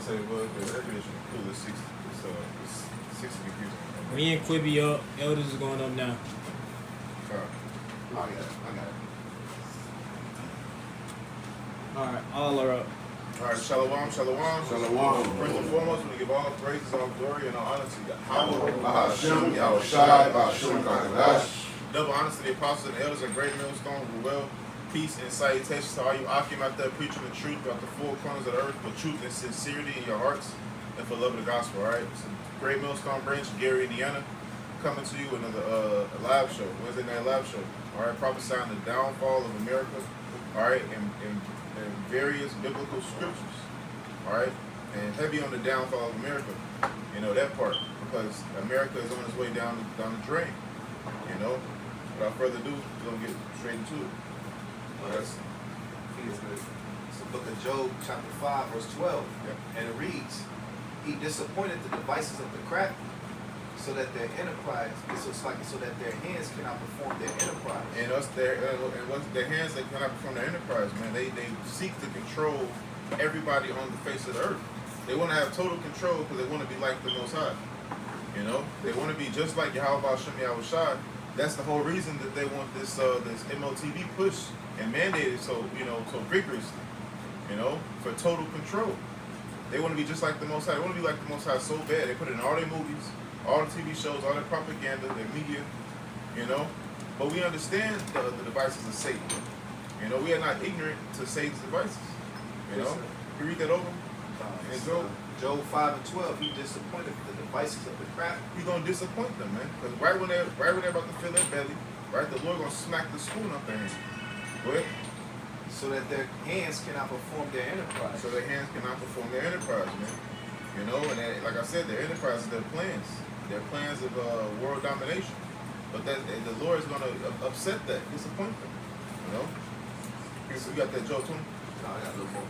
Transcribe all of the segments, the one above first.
say it was, but air conditioning cool is 60. It's 60 degrees. Me and Quibi up. Elders is going up now. I got it. Alright, all are up. All right, shalom. Shalom. First and foremost, we give all praises, all glory, and all honor to Yahweh. Bahasham, Yahushai, Bahasham, Kakadash. Double honor to the apostles and elders and great millstone who will. Peace and salutations to all you Akim out there preaching the truth about the four corners of the earth with truth and sincerity in your hearts and for love of the gospel, all right? So Great Millstone Branch, Gary, Indiana, coming to you with another live show, Wednesday night live show, all right? Prophesying the downfall of America, all right, and various biblical scriptures, all right? And heavy on the downfall of America, you know, that part, because America is on its way down the drain, you know? Without further ado, we're going to get straight into it. It's the book of Job, chapter 5, verse 12. Yep. And it reads, He disappointed the devices of the crafty, so that their enterprise, so that their hands cannot perform their enterprise. And once their hands, they cannot perform their enterprise, man. They seek to control everybody on the face of the earth. They want to have total control because they want to be like the Most High. You know, they want to be just like Yahweh Shem Yahushai. That's the whole reason that they want this MOTV push and mandated so vigorously, you know, for total control. They want to be just like the Most High. They want to be like the Most High so bad. They put it in all their movies, all the TV shows, all their propaganda, their media, you know. But we understand the devices of Satan. You know, we are not ignorant to Satan's devices. You know, you read that over. And Job 5 and 12, he disappointed the devices of the crafty. He's gonna disappoint them, man. Because right when they're about to fill their belly, right, the Lord gonna smack the spoon up their hand. Go ahead. So that their hands cannot perform their enterprise. So their hands cannot perform their enterprise, man. You know, and like I said, their enterprise is their plans of world domination. But the Lord is gonna upset that, disappoint them. You know. Okay, so we got that Job 20. No, I got a little more.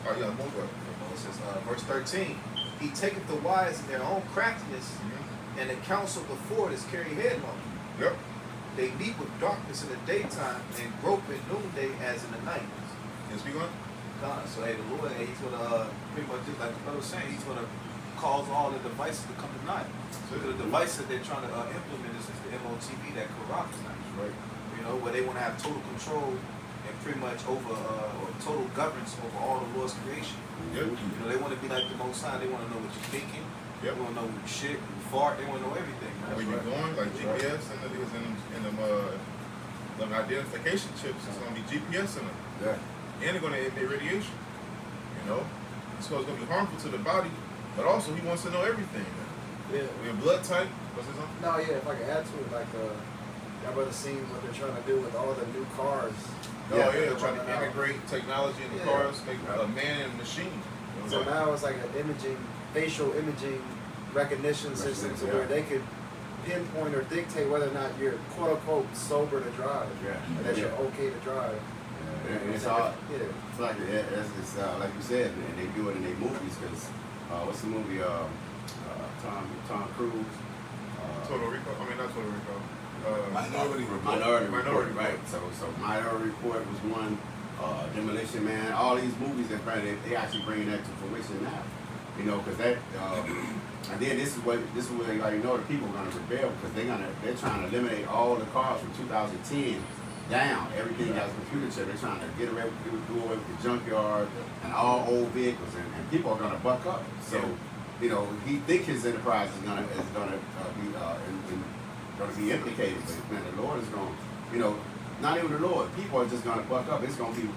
Oh, yeah, more. It says, verse 13, He taketh the wise in their own craftiness, and the counsel before it is carried headlong. Yep. They meet with darkness in the daytime and grope at noonday as in the night. Yes, we going? So hey, the Lord, he's gonna pretty much just like the brother was saying, he's gonna cause all the devices to come to naught. So the device that they're trying to implement is the MOTV that corrupts now. Right. You know, where they want to have total control and pretty much over or total governance over all the Lord's creation. Yep. You know, they want to be like the Most High. They want to know what you're thinking. Yep. They want to know when you shit, when you fart. They want to know everything, man. Where you're going, like GPS, and it is in them identification chips. It's gonna be GPS in them. Yeah. And they're gonna emit radiation. You know, so it's gonna be harmful to the body, but also he wants to know everything. Man. Yeah. Your blood type. What's his name? No, yeah, if I could add to it, like, y'all brother seen what they're trying to do with all the new cars. Yeah, they're trying to integrate technology in the cars, make a man and machine. So now it's like an facial imaging recognition system to where they could pinpoint or dictate whether or not you're quote unquote sober to drive. Yeah. And that you're okay to drive. And it's all, it's like like you said, and they do it in their movies because what's the movie? Tom Cruise. Total Recall. I mean, not Total Recall. Minority Report, right? So Minority Report was one. Demolition Man. All these movies that they actually bringing that to fruition now. You know, because that. And then this is where you already know the people are gonna rebel because they're trying to eliminate all the cars from 2010 down. Everything has a computer chip. They're trying to get away do away with the junkyard and all old vehicles, and people are gonna buck up. So, you know, he think his enterprise is gonna be implicated, but man, the Lord is gonna, you know, not even the Lord. People are just gonna buck up. It's gonna be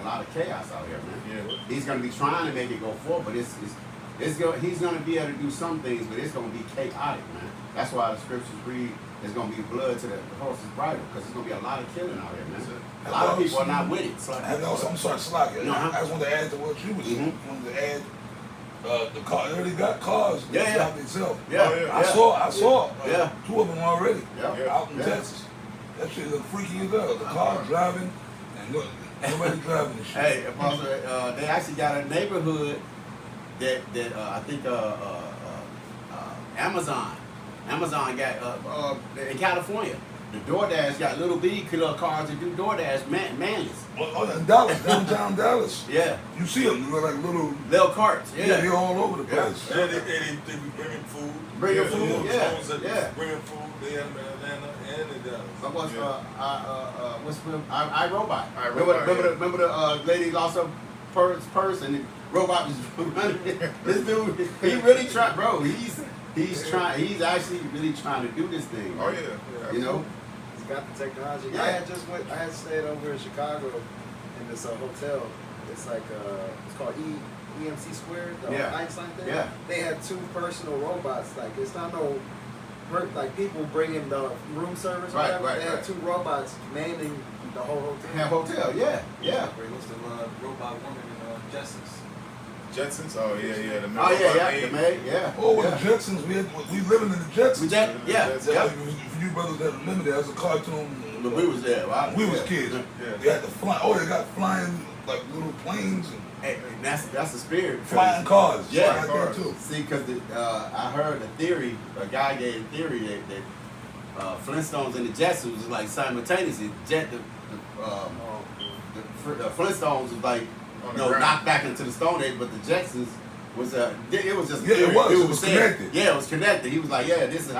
a lot of chaos out here, man. Yeah. He's gonna be trying to make it go forward, but he's gonna be able to do some things, but it's gonna be chaotic, man. That's why the scriptures read there's gonna be blood to the horse's bridle, because there's gonna be a lot of killing out here, man. A lot of people are not with it. And also, I'm sorry, Slack. I just wanted to add to what you were saying. I wanted to add the car. They already got cars that drive themselves. I saw two of them already out in Texas. That shit look freaky as hell. The car driving and nobody driving the shit. Hey, Apostle, they actually got a neighborhood that I think Amazon got in California. the DoorDash got little bitty cars that do DoorDash manless. Oh, in Dallas, downtown Dallas. Yeah. You see them, they're like little carts. Yeah. They're all over the place. Yeah, they be bringing food. Bringing food, yeah. Bringing food. They have in Atlanta and in Dallas. What's iRobot. Remember the lady lost her purse and the robot was running. This dude, he really tried, bro. He's actually really trying to do this thing. Oh yeah. You know. He's got the technology. Yeah. I had stayed over in Chicago in this hotel. It's like it's called EMC Squared, the Einstein thing. Yeah. They had 2 personal robots. Like it's not no like people bringing the room service. Or whatever. They had 2 robots manning the whole hotel. Yeah. What's the robot woman in Jetsons? Jetsons? Oh yeah. The maid. Yeah. Oh, the Jetsons. We living in the Jetsons. Yeah. For you brothers that remember, there was a cartoon. But we was there. We was kids. Yeah. They had to fly. Oh, they got flying like little planes and That's the spirit. flying cars. Yeah, I got that too. See, because I heard a theory. A guy gave a theory that Flintstones and the Jetsons was like simultaneously. The Flintstones was like knocked back into the Stone Age, but the Jetsons was it was just it was connected. Yeah, it was connected. He was like, yeah, this is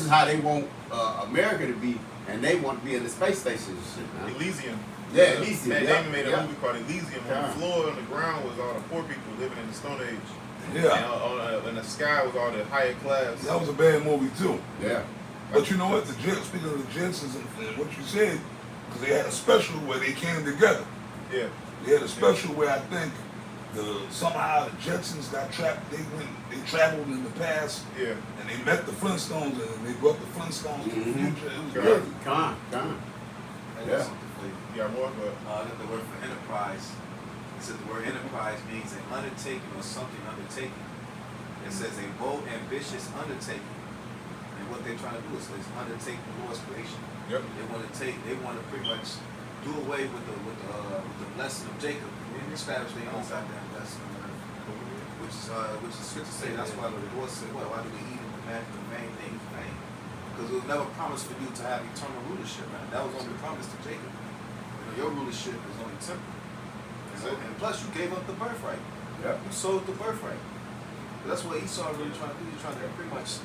how they want America to be, and they want to be in the space station and shit, man. Elysium. Yeah, Elysium. Matt Damon made a movie called Elysium. On the floor on the ground was all the poor people living in the Stone Age. Yeah. And the sky was all the higher class. That was a bad movie too. Yeah. But you know what? Speaking of the Jetsons and what you said, because they had a special where they came together. Yeah. They had a special where I think somehow the Jetsons got trapped. They traveled in the past. Yeah. And they met the Flintstones and they brought the Flintstones to the future. It was Correct. good. Come on. Yeah. Yeah, more, but The word for enterprise. It says the word enterprise means an undertaking or something undertaken. It says a bold, ambitious undertaking. And what they're trying to do is undertake the Lord's creation. Yep. They want to pretty much do away with the blessing of Jacob and establish their own goddamn blessing on earth. Which is scripture say that's why the Lord said, well, why do we eat and the main thing is vain? Because it was never promised for you to have eternal rulership, man. That was only promised to Jacob. Your rulership is only temporal. And plus, you gave up the birthright. Yeah. You sold the birthright. That's what Esau really trying to do. He's trying to pretty much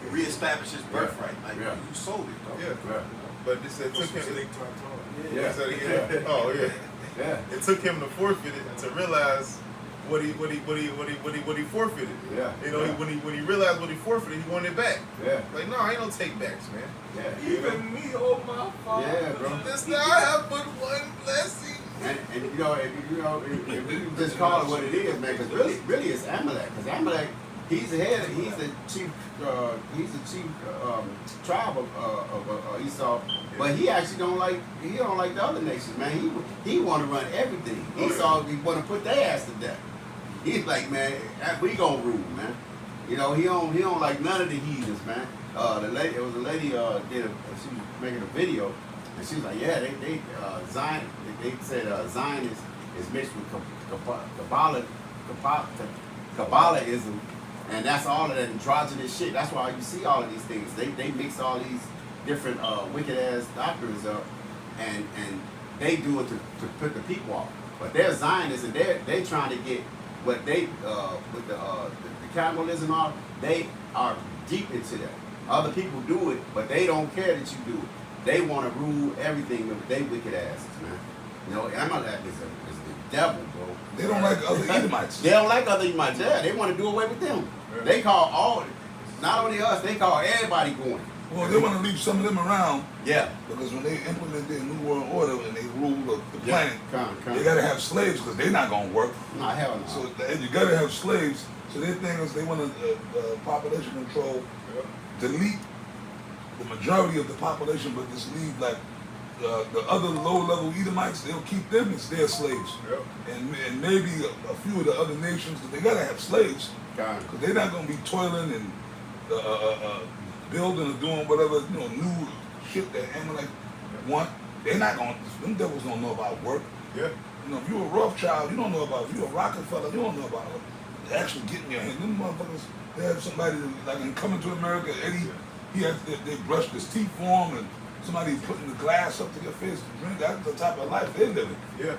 reestablish his birthright. Like, you sold it, bro. yeah. But this it took him. Yeah. Oh yeah. Yeah. It took him to forfeit it to realize what he forfeited. Yeah. You know, when he realized what he forfeited, he wanted it back. Yeah. Like, no, ain't no take backs, man. Yeah. Even me, oh my father. Yeah, bro. This now I have but one blessing. And if you just call it what it is, man, because really it's Amalek. Because Amalek, he's the chief tribe of Esau, but he actually don't like the other nations, man. He want to run everything. Esau, he want to put their ass to death. He's like, man, we gonna rule, man. You know, he don't like none of the heathens, man. It was a lady she was making a video, and she was like, yeah, Zion. They said Zion is mixed with Kabbalism, and that's all of that androgynous shit. That's why you see all of these things. They mix all these different wicked ass doctrines up, and they do it to put the people off. But they're Zionists, and they trying to get what they with the capitalism and all. They are deep into that. Other people do it, but they don't care that you do it. They want to rule everything with their wicked asses, man. You know, Amalek is the devil, bro. They don't like other Edomites. They don't like other Edomites. Yeah, they want to do away with them. Yeah. They call not only us, they call everybody going. Well, they want to leave some of them around. Yeah. Because when they implement their New World Order and they rule the planet, they got to have slaves because they're not going to work. No, hell no. So you got to have slaves. So their thing is they want to population control, delete the majority of the population, but just leave like the other low-level Edomites. They'll keep them as their slaves, and maybe a few of the other nations. They got to have slaves because they're not going to be toiling and building or doing whatever new shit that Amalek want. They're not going. Them devils don't know about work. Yeah. If you're a Rothschild, you don't know about. If you're a Rockefeller, you don't know about actually getting your hand. Them motherfuckers. They have somebody like in Coming to America, Eddie. they brushed his teeth for him, and somebody putting the glass up to your face to drink. That's the type of life they living. Yeah.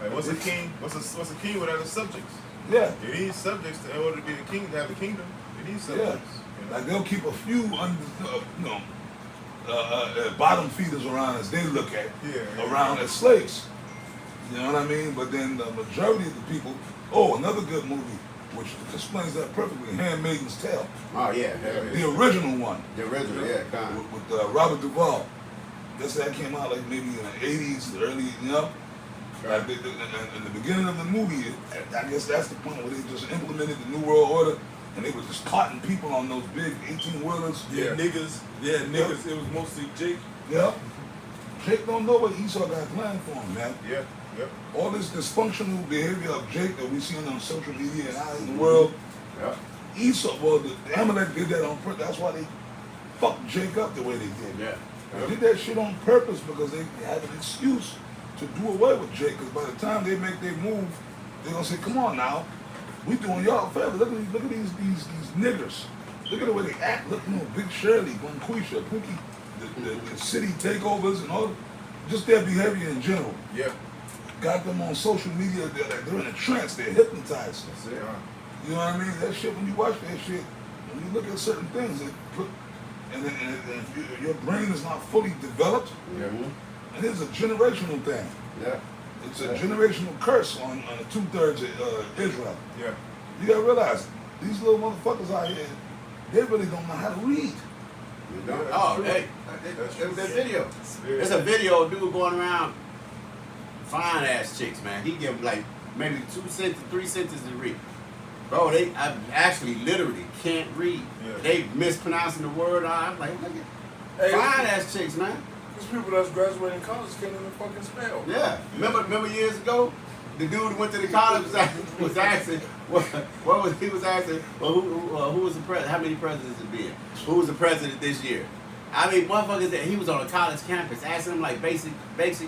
Like, what's a king? What's a king without his subjects? Yeah. You need subjects in order to be the king, to have a kingdom. You need subjects. Yeah. Like they'll keep a few bottom feeders around as they look at, around as slaves. You know what I mean? But then the majority of the people. Oh, another good movie, which explains that perfectly. Handmaid's Tale. Oh yeah. The original one. The original, yeah. Kind of. With Robert Duvall. Guess that came out like maybe in the 80s, early, you know. Like in the beginning of the movie, I guess that's the point where they just implemented the New World Order, and they were just carting people on those big 18-wheelers. Yeah, niggas. Yeah, niggas. It was mostly Jake. Yeah. Jake don't know what Esau got planned for him, man. Yeah. Yep. All this dysfunctional behavior of Jake that we seeing on social media and out in the world. Yeah. Esau, well, the Amalek did that on purpose. That's why they fucked Jake up the way they did. Yeah. They did that shit on purpose because they had an excuse to do away with Jake. Because by the time they make their move, they're gonna say, "Come on now, we doing y'all a favor. Look at these niggers. Look at the way they act. Look, Big Shirley, Quisha, Pookie, the city takeovers and all, just their behavior in general. Yeah. Got them on social media. They're in a trance. They're hypnotized. That's it. You know what I mean? That shit. When you watch that shit, when you look at certain things, and if your brain is not fully developed, and it's a generational thing. Yeah. It's a generational curse on the 2/3 of Israel. Yeah. You gotta realize, these little motherfuckers out here, they really don't know how to read. Oh, hey, there's that video. There's a video of dude going around fine ass chicks, man. He give like maybe 2 sentences, 3 sentences to read. Bro, they actually literally can't read. Yeah. They mispronouncing the word. I'm like, look at fine ass chicks, man. These people that's graduating college can't even fucking spell. Yeah. Remember years ago, the dude who went to the college was asking, what was he was asking? Well, who was the president? How many presidents has been? Who was the president this year? I mean, motherfuckers that he was on a college campus asking him like basic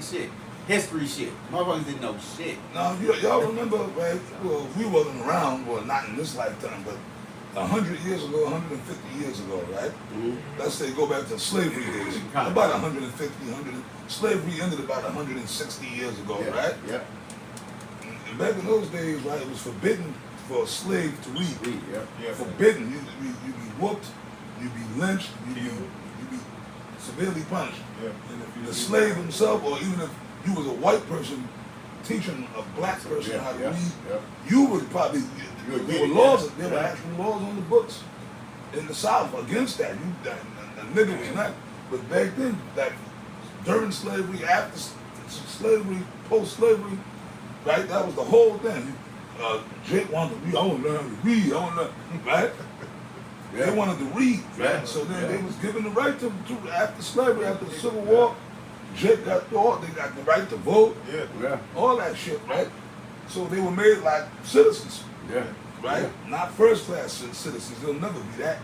shit. History shit. Motherfuckers didn't know shit. Now, y'all remember, right? Well, we wasn't around, well, not in this lifetime, but 100 years ago, 150 years ago, right? Mm-hmm. Let's say go back to slavery days. About 150, 100. Slavery ended about 160 years ago, right? Yeah. And back in those days, right, it was forbidden for a slave to read. Yeah. Forbidden. You be whooped, you be lynched, you be severely punished. Yeah. And if the slave himself, or even if you was a white person teaching a black person how to read, you would probably, there were laws, there were actual laws on the books in the South against that. A nigga was not, but back then, like during slavery, after slavery, post-slavery, right, that was the whole thing. Jake wanted to read, I want to learn how to read, right? Yeah. They wanted to read, right? Yeah. So then they was given the right to after slavery, after the Civil War, Jake got they got the right to vote, all that shit, right? So they were made like citizens, right? Not first class citizens. They'll never be that.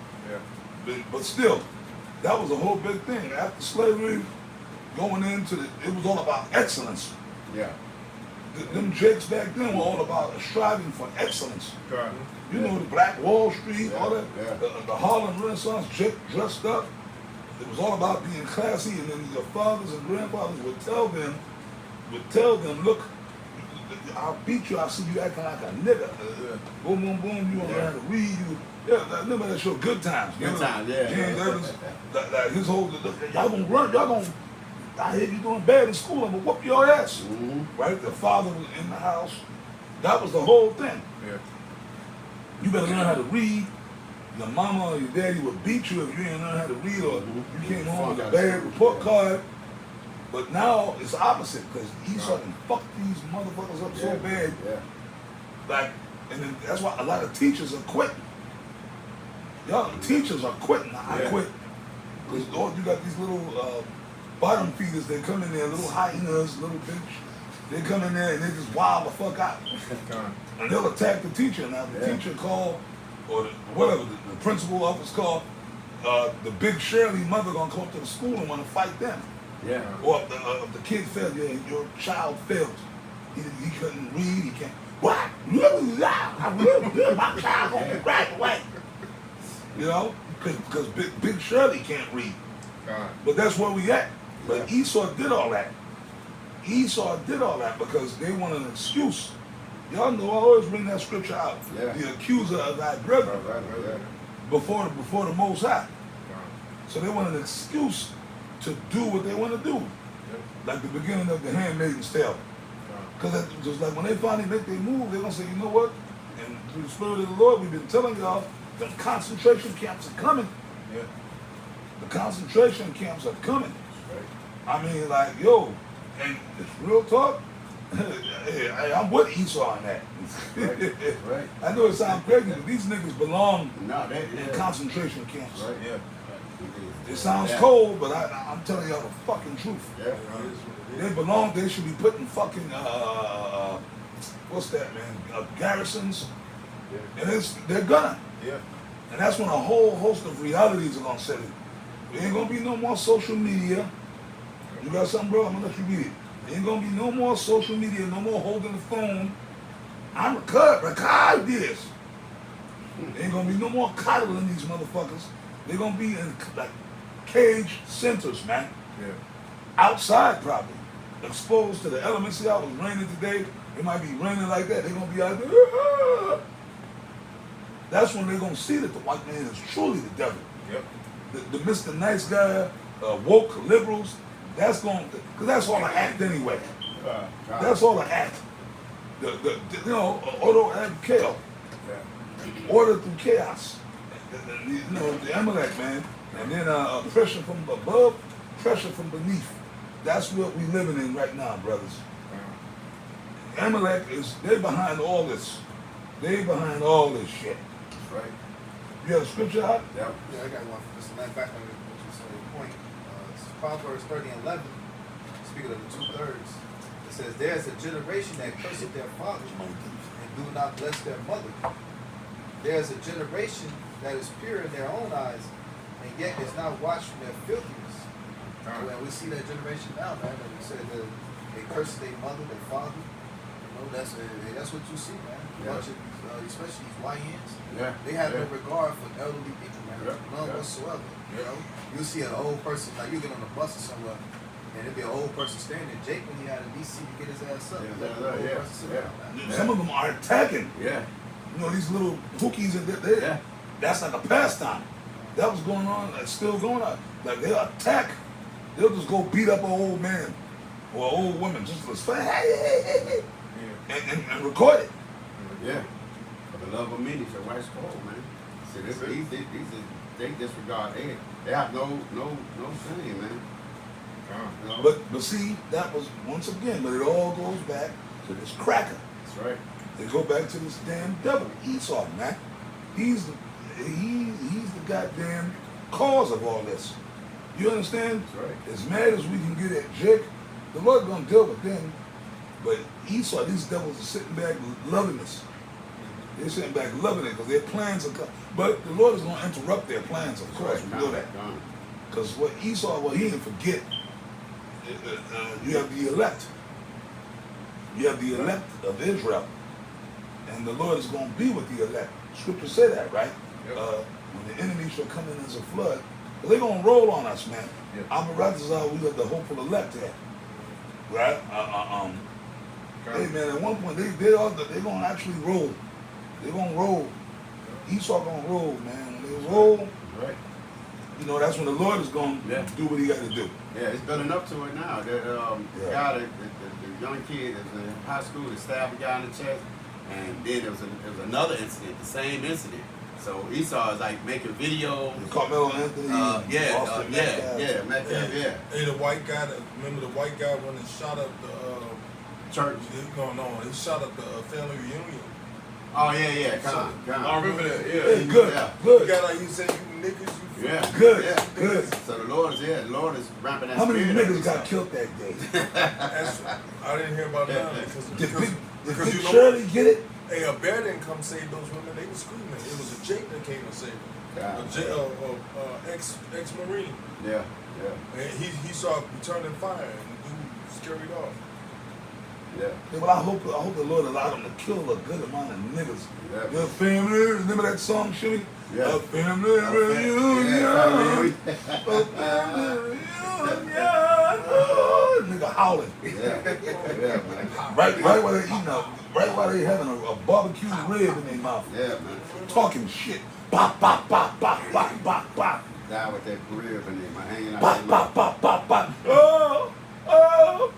But still, that was a whole big thing. After slavery, going into it was all about excellence. Yeah. Them Jakes back then were all about striving for excellence. Right. You know, the Black Wall Street, all that, Yeah. the Harlem Renaissance, Jake dressed up. It was all about being classy, and then your fathers and grandfathers would tell them, look, I'll beat you, I'll see you acting like a nigga. Boom, boom, boom, you don't know how to read. Remember that show, Good Times. Good Times, yeah. James Evans, like his whole, y'all gonna run, I hear you doing bad in school, I'm gonna whoop your ass. Mm-hmm. Right? The father was in the house. That was the whole thing. Yeah. You better learn how to read. Your mama or your daddy would beat you if you didn't learn how to read, or you came home with a bad report card. But now it's opposite, because Esau can fuck these motherfuckers up so bad. Yeah. Like, and then that's why a lot of teachers are quitting. Y'all teachers are quitting. I quit. Because you got these little bottom feeders, they come in there, little hyenas, little bitch. They come in there and they just wild the fuck out. And they'll attack the teacher. Now the teacher call, or the principal office call, the Big Shirley mother gonna come up to the school and wanna fight them. Yeah. Or if the kid failed, your child failed. He couldn't read, he can't. What? My child gonna graduate. You know? Because Big Shirley can't read. But that's where we at. But Esau did all that. Esau did all that because they wanted an excuse. Y'all know I always bring that scripture out. Yeah. The accuser of thy brethren before the Most High. So they want an excuse to do what they want to do. Like the beginning of the Handmaid's Tale. Because just like when they finally make their move, they're going to say, you know what? And through the Spirit of the Lord, we've been telling y'all, the concentration camps are coming. Yeah. The concentration camps are coming. I mean, like, yo, and it's real talk. Hey, I'm with Esau on that. Right. I know it sounds crazy, but these niggas belong in concentration camps. Right. Yeah. It sounds cold, but I'm telling y'all the fucking truth. Yeah. They belong. They should be putting fucking what's that, man? Garrisons. And they're gonna. Yeah. And that's when a whole host of realities are gonna set in. There ain't gonna be no more social media. You got something, bro? I'm gonna let you read it. There ain't gonna be no more social media, no more holding the phone. I'm record this. There ain't gonna be no more coddling these motherfuckers. They're gonna be in like cage centers, man. Yeah. Outside probably. Exposed to the elements. See how it was raining today? It might be raining like that. They're gonna be out there. Ah! That's when they're gonna see that the white man is truly the devil. Yep. The Mr. Nice Guy, woke liberals, that's going, because that's all an act anyway. That's all an act. Auto and chaos. Order through chaos. The Amalek, man. And then pressure from above, pressure from beneath. That's what we living in right now, brothers. Amalek they're behind all this. They behind all this shit. That's right. You have a scripture out? Yeah. Yeah, I got one for this. Back on what you said, your point. It's Proverbs 30:11. Speaking of the 2/3, it says, "There is a generation that curseth their father and do not bless their mother. There is a generation that is pure in their own eyes, and yet is not washed from their filthiness." Well, we see that generation now, man. Like you said, they curse their mother, their father. That's what you see, man. Bunch of especially these YNs. Yeah. They have no regard for elderly people, man. Yeah. None whatsoever. You know, you see an old person, like you get on a bus or somewhere, and it'd be an old person standing. Jake, when he had a DC to get his ass up, Some of them are attacking. Yeah. You know, these little hookies and that's like a pastime. That was going on, that's still going on. Like they'll attack. They'll just go beat up an old man or an old woman just for and record it. Yeah. For the love of many shall wax cold, man. See, they disregard. They have no shame, man. No. But see, that was once again, but it all goes back to this cracker. That's right. They go back to this damn devil, Esau, man. He's the goddamn cause of all this. You understand? That's right. As mad as we can get at Jake, the Lord gonna deal with them. But Esau, these devils are sitting back loving this. They're sitting back loving it because their plans are coming. But the Lord is going to interrupt their plans, of course. We know that. Because what Esau, he didn't forget. You have the elect. You have the elect of Israel. And the Lord is going to be with the elect. Scripture say that, right? Yep. When the enemy shall come in as a flood, they're going to roll on us, man. Yep. We got the hopeful elect there. Right? Hey man, at one point they're gonna actually roll. They're gonna roll. Esau gonna roll, man. When they roll, right. You know that's when the Lord is gonna do what he got to do. Yeah, it's building up to it now. That guy, the young kid that was in high school that stabbed a guy in the chest, and then there was another incident, the same incident. So Esau is like making videos. Carmelo Anthony. Metcalf, yeah. Hey, the white guy. Remember the white guy when he shot up the church? No, he shot up the family reunion. Oh yeah. Come on. I remember that. Yeah. Hey, good. You got like you said, you niggas, you. Yeah. Good. So the Lord is ramping that. How many spirit niggas got killed that day? I didn't hear about that Did because you know Shirley get it? Hey, a bear didn't come save those women. They were screaming. It was a Jake that came and saved them. Ex-Marine. Yeah. And he saw returning fire and the dude scurried off. Yeah. Well, I hope the Lord allowed them to kill a good amount of niggas. Yeah. Your family, remember that song, Shimmy? Yeah. A family reunion. A family reunion. Oh, nigga howling. Yeah, man. Right while they eating up. Right while they having a barbecue rib in their mouth. Yeah, man. Talking shit. Bop, bop, bop, bop, bop, bop, bop. Die with that rib in there, man. Hanging out. Bop, bop, bop, bop, bop. Oh, oh.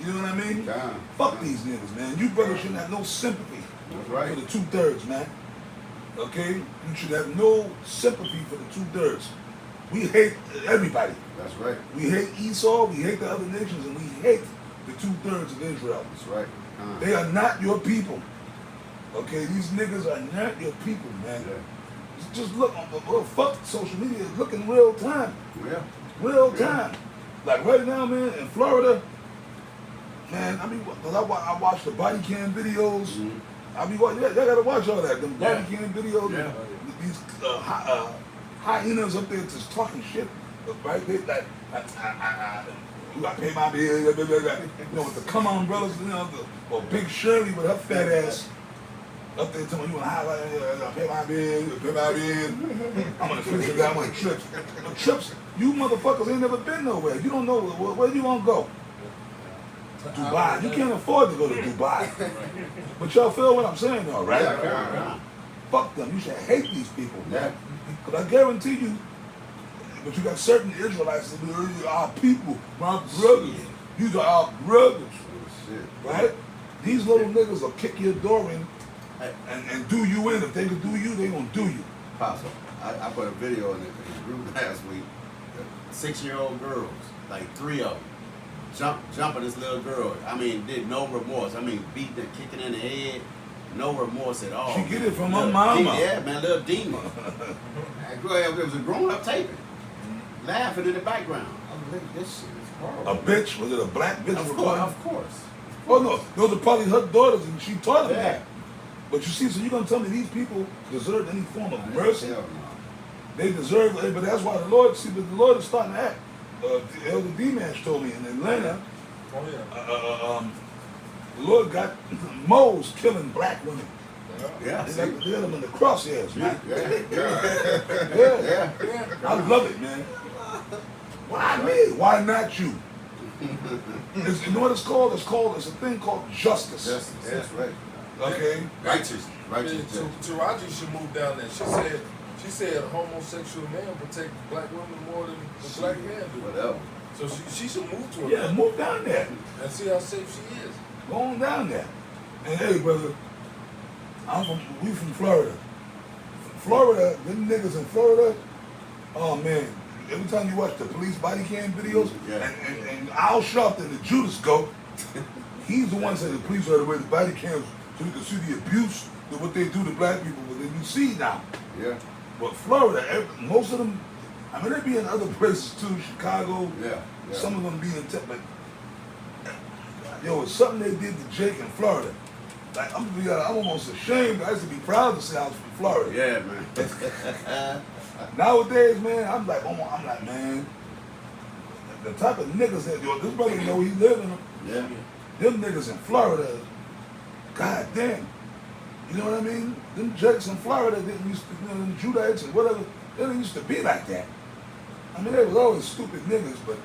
You know what I mean? Damn. Fuck these niggas, man. You brothers shouldn't have no sympathy That's for right. the 2/3, man. Okay? You should have no sympathy for the 2/3. We hate everybody. That's right. We hate Esau, we hate the other nations, and we hate the 2/3 of Israel. That's right. They are not your people. Okay? These niggas are not your people, man. Yeah. Just look, well, fuck social media. Look in real time. Yeah. Real time. Like right now, man, in Florida, man, I mean, cause I watch the body cam videos. Mm-hmm. I mean, y'all gotta watch all that. Them body cam videos. Yeah. These hyenas up there just talking shit. Right? They like, you gotta pay my bill. You know, with the come on brothers, you know, or Big Shirley with her fat ass up there telling you want to highlight, pay my bill, pay my bill. I'm gonna finish it down with trips. The trips, you motherfuckers ain't never been nowhere. You don't know where you gonna go. Dubai. You can't afford to go to Dubai. But y'all feel what I'm saying though, right? Yeah. Fuck them. You should hate these people, man. Yeah. Because I guarantee you, but you got certain Israelites that are our people, my brothers. These are our brothers, Oh, shit. right? These little niggas will kick your door in and do you in. If they can do you, they gonna do you. Apostle, I put a video in the group last week. 6-year-old girls, like 3 of them, jumping this little girl. I mean, did no remorse. I mean, beating her, kicking in the head, no remorse at all. She get it from her Little mama. Yeah, man, little demon. It was a grown-up taping, laughing in the background. I'm like, this shit is horrible. A bitch, was it a black bitch? Of course. Oh no, those are probably her daughters, and she taught them Yeah. that. But you see, so you're gonna tell me these people deserve any form of mercy? Hell no. They deserve it, but that's why the Lord, see, but the Lord is starting to act. Elder D-Mash told me in Atlanta, Oh yeah. the Lord got moles killing black women. Yeah, They see? got them in the crosshairs, man. Yeah. Yeah. I love it, man. Why me? Why not you? You know what it's called? It's a thing called justice. Justice, that's right. Okay? Righteous justice. Taraji should move down there. She said a homosexual man protect black women more than the black man do. Whatever. So she should move to Yeah, move down there. and see how safe she is. Go on down there. And hey, brother, we from Florida. Florida, them niggas in Florida, oh man, every time you watch the police body cam videos, Yeah. and Al Sharpton and Judas go, he's the one saying the police are the way the body cams so you can see the abuse of what they do to black people, but then you see now. Yeah. But Florida, most of them, I mean, they be in other places too, Chicago, Yeah. some of them be in but yo, it's something they did to Jake in Florida. Like, I'm almost ashamed. I used to be proud to say I was from Florida. Yeah, man. Nowadays, man, I'm like, man, the type of niggas that, yo, this brother know he live in them. Yeah. Them niggas in Florida, god damn. You know what I mean? Them Jakes in Florida didn't used to, them Judites and whatever, they didn't used to be like that. I mean, they was always stupid niggas, but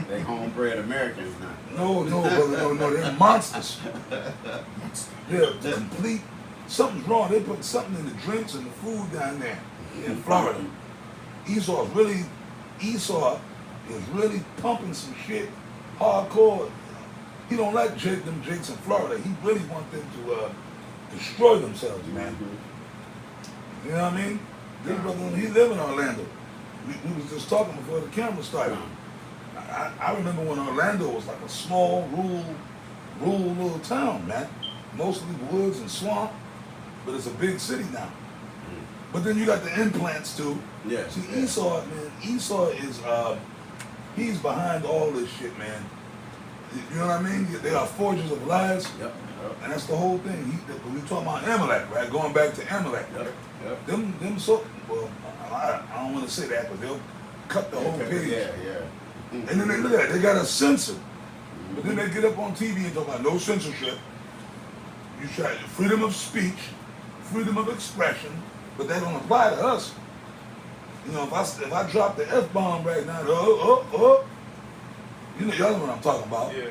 They homebred Americans now. no, brother, no, they're monsters. They're complete. Something's wrong. They put something in the drinks and the food down there in Florida. Esau is really pumping some shit hardcore. He don't like them Jakes in Florida. He really wants them to destroy themselves, man. You know what I mean? This brother, he live in Orlando. We was just talking before the camera started. I remember when Orlando was like a small, rural little town, man. Mostly woods and swamp, but it's a big city now. But then you got the implants too. Yeah. See, Esau, man, Esau is, he's behind all this shit, man. You know what I mean? They are forgers of lies. Yep. And that's the whole thing. We talking about Amalek, right? Going back to Amalek. Yep. Them so, well, I don't want to say that, but they'll cut the whole page. Yeah. And then they look at it, they got to censor. But then they get up on TV and talk about no censorship. You try freedom of speech, freedom of expression, but they don't apply to us. You know, if I drop the F-bomb right now, you y'all know what I'm talking about. Yeah.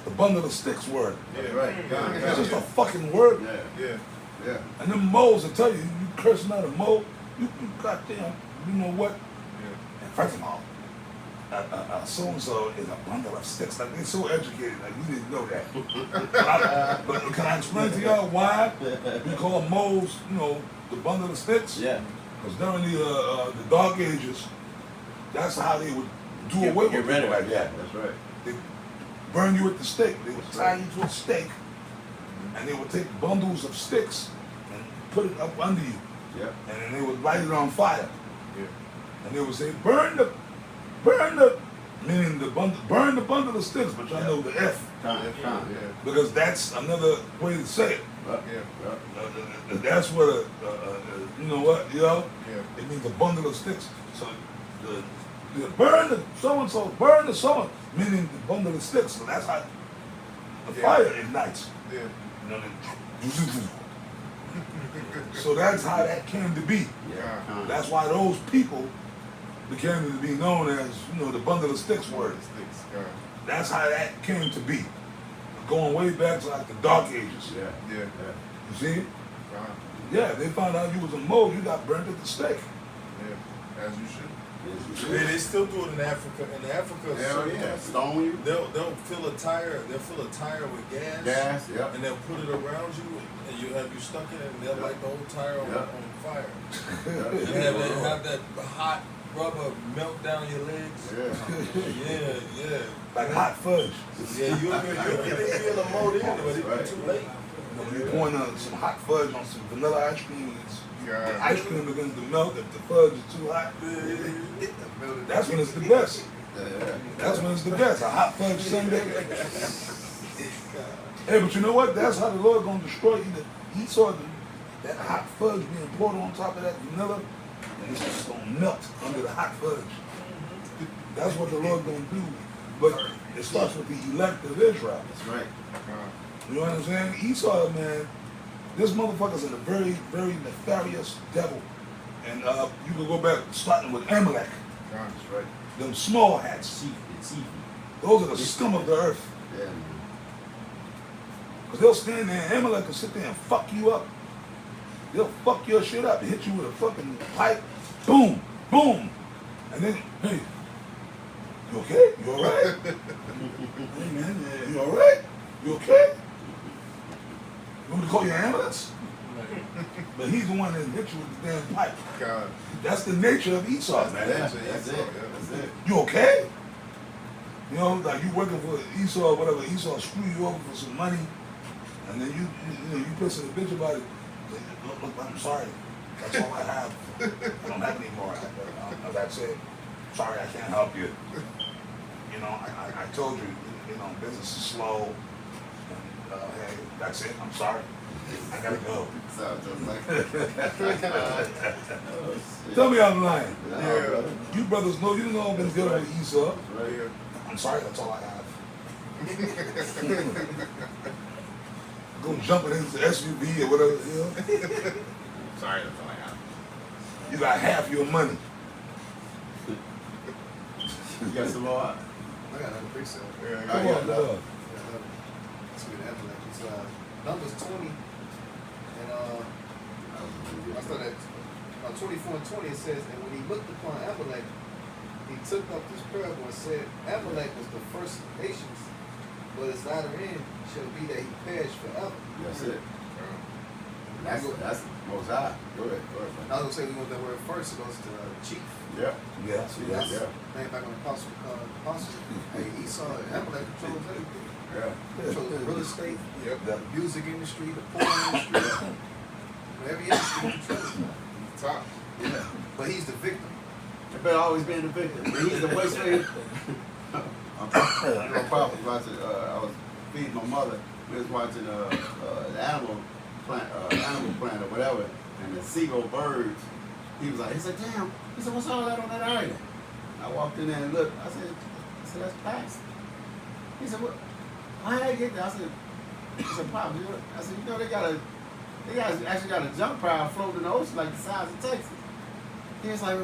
The bundle of sticks word. Yeah, right. It's just a fucking word. Yeah. And them moles will tell you, you cursing out a mole, you goddamn, you know what? Yeah. And first of all, so-and-so is a bundle of sticks. Like, they're so educated, like, we didn't know that. but can I explain to y'all why we call moles, you know, the bundle of sticks? Yeah. Because during the Dark Ages, that's how they would do away with Get rid people of like it. that. Yeah, that's right. They burn you at the stake. They would tie you to a stake, and they would take bundles of sticks and put it up under you. Yep. And then they would light it on fire. Yeah. And they would say, burn the, meaning burn the bundle of sticks, but y'all know the F. Time. Because that's another way to say it. That's what you know what, Yeah. it means a bundle of sticks. So burn the so-and-so, burn the so-and, meaning the bundle of sticks. So that's how the fire ignites. Yeah. You know, so that's how that came to be. Yeah. That's why those people became to be known as, you know, the bundle of sticks word. That's how that came to be. Going way back to like the Dark Ages. Yeah. You see? Yeah, they found out you was a mole, you got burnt at the stake. Yeah. As you should. They still do it in Africa. In Africa, Hell yeah. Stone you. They'll fill a tire. They'll fill a tire with gas. Gas, yep. And they'll put it around you, and you have you stuck in it, and they'll light the whole tire on fire. And have that hot rubber melt down your legs. Yeah. Like hot fudge. Yeah, you'll feel a mold in it, but it's too late. You know, when you pour some hot fudge on some vanilla ice cream, the ice cream begins to melt if the fudge is too hot. That's when it's the best. That's when it's the best. A hot fudge sundae. Hey, but you know what? That's how the Lord gonna destroy you. He saw that hot fudge being poured on top of that vanilla, and it's just gonna melt under the hot fudge. That's what the Lord gonna do. But it starts with the elect of Israel. That's right. You know what I'm saying? Esau, man, this motherfucker's a very, very nefarious devil. And you can go back starting with Amalek. That's right. Them small hats. Those are the scum of the earth. Yeah, man. Because they'll stand there and Amalek will sit there and fuck you up. They'll fuck your shit up and hit you with a fucking pipe. Boom, boom. And then, hey, you okay? You alright? Hey man, you alright? You okay? You want me to call your ambulance? But he's the one that hit you with the damn pipe. God. That's the nature of Esau, man. That's it. You okay? You know, like you working for Esau or whatever, Esau screw you over for some money, and then you pissing a bitch about it. Look, I'm sorry. That's all I have. I don't have any more. That's it. Sorry, I can't help you. You know, I told you, you know, business is slow. And, hey, that's it. I'm sorry. I gotta go. Sounds just like Tell me I'm lying. Yeah. You brothers know, you know I've been dealing with Esau. Right here. I'm sorry, that's all I have. Go jumping into the SUV or whatever, you know? sorry, that's all I have. You got half your money. You got some more? I got another precept. Yeah. Come on, dog. Let's get Amalek. It's Numbers 20, and I started at 24 and 20. It says, and when he looked upon Amalek, he took up this parable and said, Amalek was the first of nations, but his latter end shall be that he perish forever. That's it. That's most high. Go ahead. I was gonna say we want that word first. It goes to chief. Yeah. Yeah. So that's name back on the apostle. Hey, Esau and Amalek controls everything. Yeah. Controls the real estate, Yep. the music industry, the porn industry, every industry he controls. Top. Yeah. But he's the victim. I've been always being the victim. He's the worst way. I'm probably watching. I was feeding my mother. We was watching the Animal Planet or whatever, and the seagull birds. He said, damn. He said, what's all that on that island? I walked in there and looked. I said, that's Pax. He said, what? How did I get there? I said, Pop, I said, they got a They actually got a junk pile floating in the ocean like the size of Texas. He was like,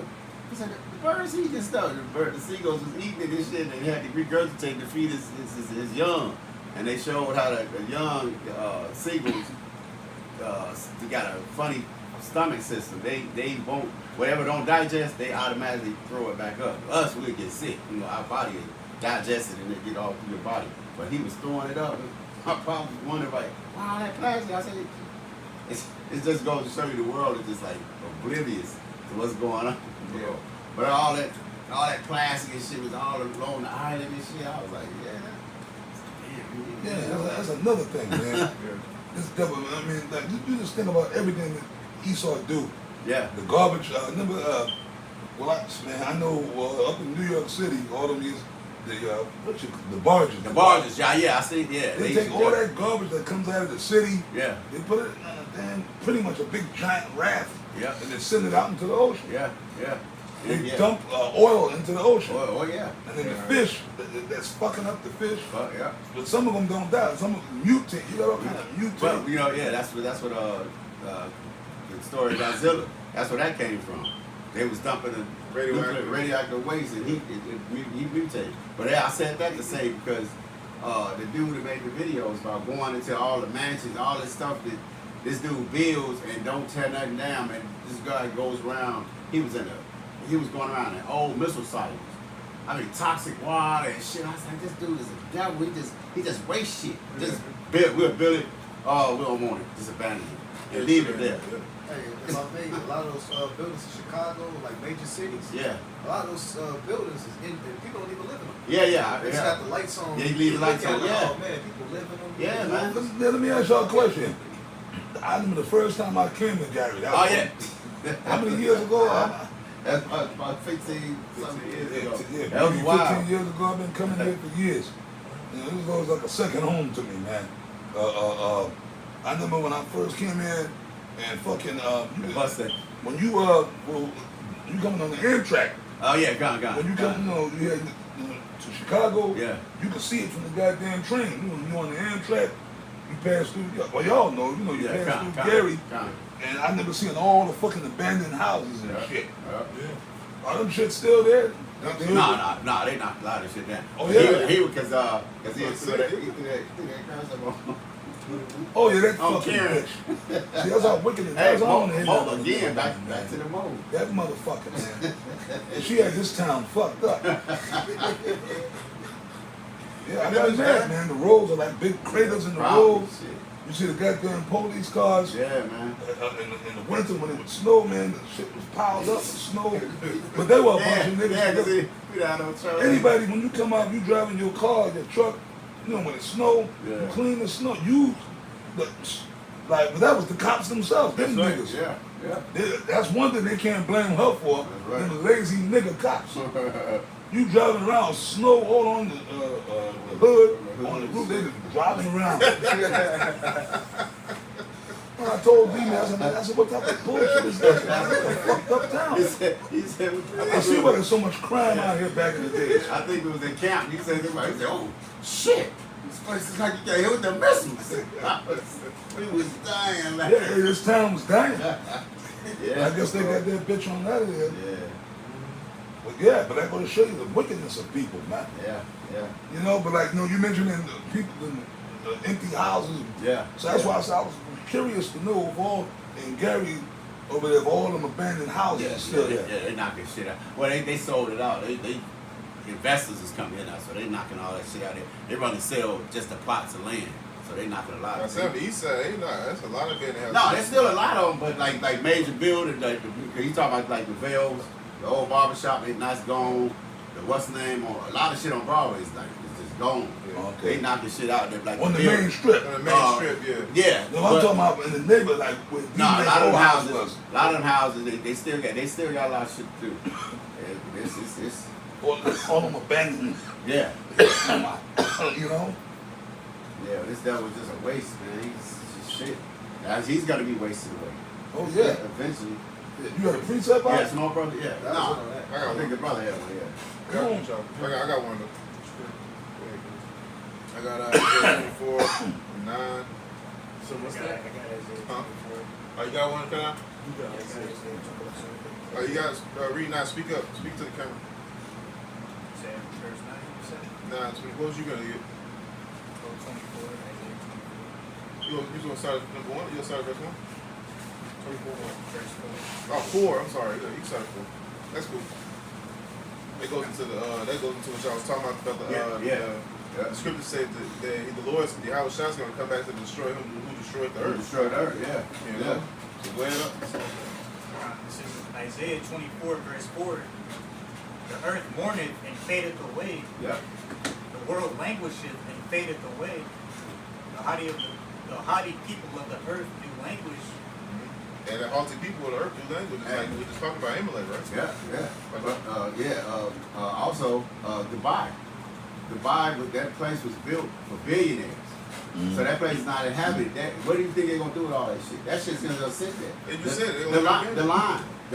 the birds eat this stuff. The seagulls was eating this shit, and they had to regurgitate to feed his young. And they showed how the young seagulls they got a funny stomach system. They won't, whatever don't digest, they automatically throw it back up. Us, we'll get sick. You know, our body is digested and it get all through your body. But he was throwing it up. I probably wondered like, wow, that plastic. I said, it just goes to show you the world is just like oblivious to what's going on. Yeah. But all that plastic and shit was all along the island and shit. I was like, yeah, that's another thing, man. This devil, I mean, like you just think about everything that Esau do. Yeah. The garbage. Remember, I know up in New York City, all them years, the barges. The barges, yeah, I see, yeah. They take all that garbage that comes out of the city. Yeah. They put it on a damn, pretty much a big giant raft. Yeah. And they send it out into the ocean. Yeah. They dump oil into the ocean. Oh yeah. And then the fish, that's fucking up the fish. Yeah. But some of them don't die. Some of them mutate. You got all kind of mutate. But you know, yeah, that's what the story of Godzilla. That's where that came from. They was dumping the radioactive waste, and he mutated. But yeah, I said that to say because the dude that made the videos about going into all the mansions, all this stuff that this dude builds and don't tear nothing down, and this guy goes around. He was going around in old missile sites. I mean, toxic water and shit. I was like, this dude is a devil. He just waste shit. Just we'll build it. Oh, we don't want it. Just abandon it and leave it there. Hey, if I made a lot of those buildings in Chicago, like major cities, Yeah. a lot of those buildings is and people don't even live in them. Yeah. They just got the lights on. Yeah, you leave the lights on, yeah. Oh man, people live in them. Yeah, man. Let me ask y'all a question. I remember the first time I came to Gary. Oh yeah. How many years ago? That's about 15 something years ago. Yeah, That was maybe wild. 15 years ago. I've been coming here for years. You know, this was like a second home to me, man. I remember when I first came in and fucking when you coming on the Amtrak. Oh yeah, gone. When you come, you had to Chicago. Yeah. You can see it from the goddamn train. When you on the Amtrak, you pass through. Well, y'all know, you pass through Gary. And I never seen all the fucking abandoned houses and shit. Are them shit still there? No, they knocked a lot of shit down. Oh yeah. He because he threw that concept on. Oh yeah, that Oh, fucking Karen. bitch. See, that's how wicked it is. Hey, That's all Mo again, back to the Mo. That motherfucker, man. She had this town fucked up. Yeah, I got mad, man. The roads are like big craters in the roads. You see the goddamn police cars. Yeah, man. In the winter when it would snow, man, the shit was piled up with snow. But they were a bunch of niggas. Anybody, when you come out, you driving your car, your truck, you know, when it snow, you clean the snow. But that was the cops themselves, them niggas. Yeah. That's one thing they can't blame her for, them lazy nigga cops. You driving around, snow all on the hood, on the roof, they just driving around. When I told D-Man, I said, what type of bullshit is this? That's a fucked up town. He said, I see why there's so much crime out here back in the days. I think it was in camp. He said, oh, shit. This place is like you got hit with the missiles. We was dying. Like. Yeah, this town was dying. Yeah. I guess they got that bitch on out of there. Yeah. But yeah, but that goes to show you the wickedness of people, man. Yeah. You know, but like, you mentioning the people in the empty houses. Yeah. So that's why I said I was curious to know if all in Gary over there, if all them abandoned houses are still there. Yeah, they knocking shit out. Well, they sold it out. They investors is coming in now, so they knocking all that shit out there. They run to sell just the plots of land, so they knocking a lot. That's on the east side. That's a lot of it. No, there's still a lot of them, but like major buildings, like you talking about like the Vales, the old barbershop, that's gone. The what's the name on a lot of shit on Broadway is like it's just gone. Okay. They knocking shit out there like On the main strip. On the main strip, yeah. Yeah. No, I'm talking about in the neighborhood, like where No, a lot of them houses. was. A lot of them houses, they still got a lot of shit to do. It's All them abandoned. yeah. You know? Yeah, this devil was just a waste, man. He's just shit. He's gonna be wasted away. Oh yeah. Eventually. You got a precept out? Yeah, small brother. Yeah. That was No, on that. I think the brother had one. Yeah. I got one. I got 4, 9. So what's that? Huh? Oh, you got one, can I? You got Isaiah 24. Oh, you guys read now. Speak up. Speak to the camera. Verse 9, you said? Nah, what was you gonna get? 24, You gonna start at number 1? You gonna start at verse 1? 24, verse 4. Oh, 4. I'm sorry. Yeah, you started 4. That's cool. That goes into what y'all was talking about the scripture said that the Lord, Yahweh Shah, is gonna come back to destroy him who destroyed the earth. Destroyed the earth, yeah. You know? So go ahead up. This is Isaiah 24, verse 4. The earth mourneth and fadeth away. Yeah. The world languisheth and fadeth away. The haughty people of the earth do languish. And the haughty people of the earth do language. It's like we just talking about Amalek, right? Also, Dubai. Dubai, that place was built for billionaires. Mm-hmm. So that place is not inhabited. What do you think they're gonna do with all that shit? That shit's gonna just sit there. And you said it. The